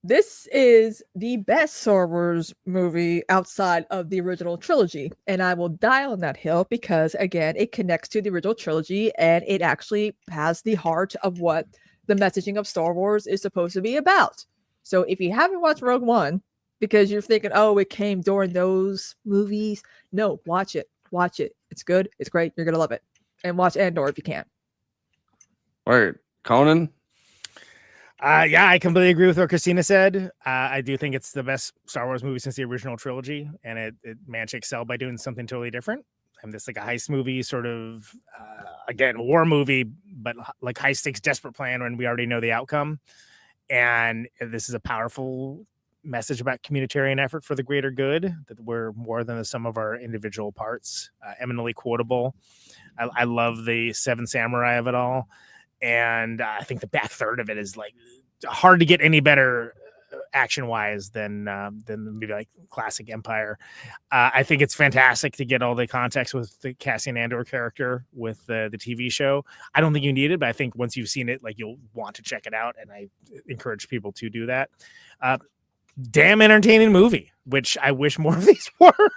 This is the best Star Wars movie outside of the original trilogy, and I will die on that hill because, again, it connects to the original trilogy, and it actually has the heart of what the messaging of Star Wars is supposed to be about. So if you haven't watched Rogue One because you're thinking, oh, it came during those movies, no, watch it. Watch it. It's good. It's great. You're going to love it. And watch Andor if you can. All right. Conan? Yeah, I completely agree with what Kristina said. I do think it's the best Star Wars movie since the original trilogy, and it managed to excel by doing something totally different. And this like a heist movie, sort of again war movie, but like high stakes, desperate plan when we already know the outcome. And this is a powerful message about communitarian effort for the greater good. That we're more than the sum of our individual parts. Eminently quotable. I love the Seven Samurai of it all. And I think the back third of it is like hard to get any better action wise than maybe like classic Empire. I think it's fantastic to get all the context with the Cassian Andor character with the TV show. I don't think you need it, but I think once you've seen it, like you'll want to check it out. And I encourage people to do that. Damn entertaining movie, which I wish more of these were.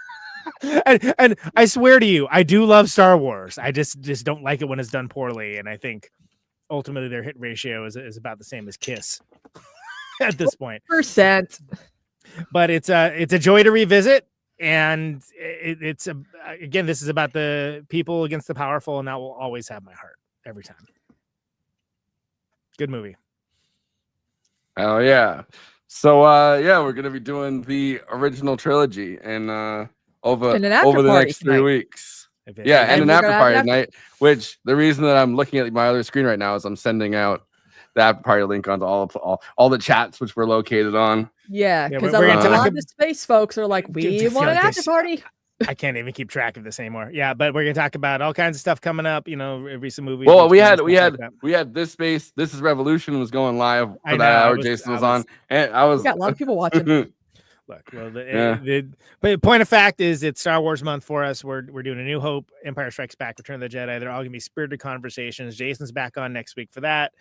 and I swear to you, I do love Star Wars. I just don't like it when it's done poorly. And I think ultimately their hit ratio is about the same as Kiss at this point. %. But it's a joy to revisit, and it's again, this is about the people against the powerful, and that will always have my heart every time. Good movie. Oh yeah. So we're gonna be doing the original trilogy and over the next 3 weeks. Yeah, and an after party tonight, which the reason that I'm looking at my other screen right now is I'm sending out the after party link onto all the chats which we're located on. Yeah, because a lot of the space folks are like, we want an after party. I can't even keep track of this anymore. Yeah, but we're gonna talk about all kinds of stuff coming up. Recent movies. Well, we had this space. This is Revolution was going live for that hour. Jason was on, and we got a lot of people watching. Look, well, but point of fact is it's Star Wars month for us. We're doing A New Hope, Empire Strikes Back, Return of the Jedi. They're all gonna be spirited conversations. Jason's back on next week for that.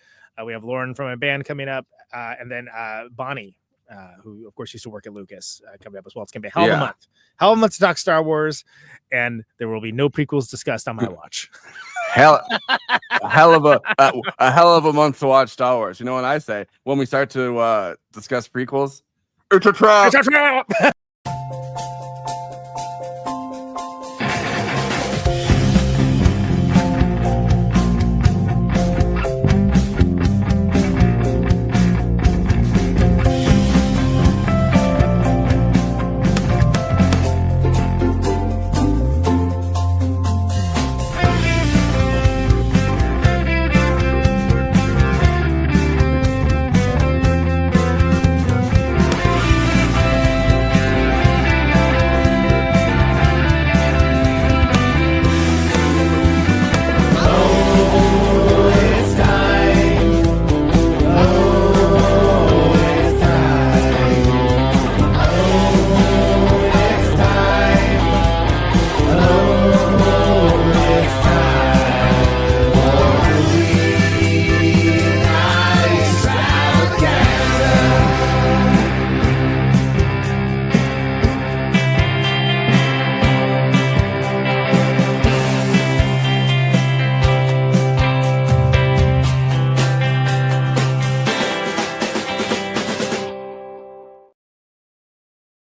We have Lauren from a band coming up, and then Bonnie, who of course used to work at Lucas, coming up as well. It's gonna be a hell of a month to talk Star Wars, and there will be no prequels discussed on my watch. a hell of a month to watch Star Wars. You know what I say when we start to discuss prequels? It's a trap.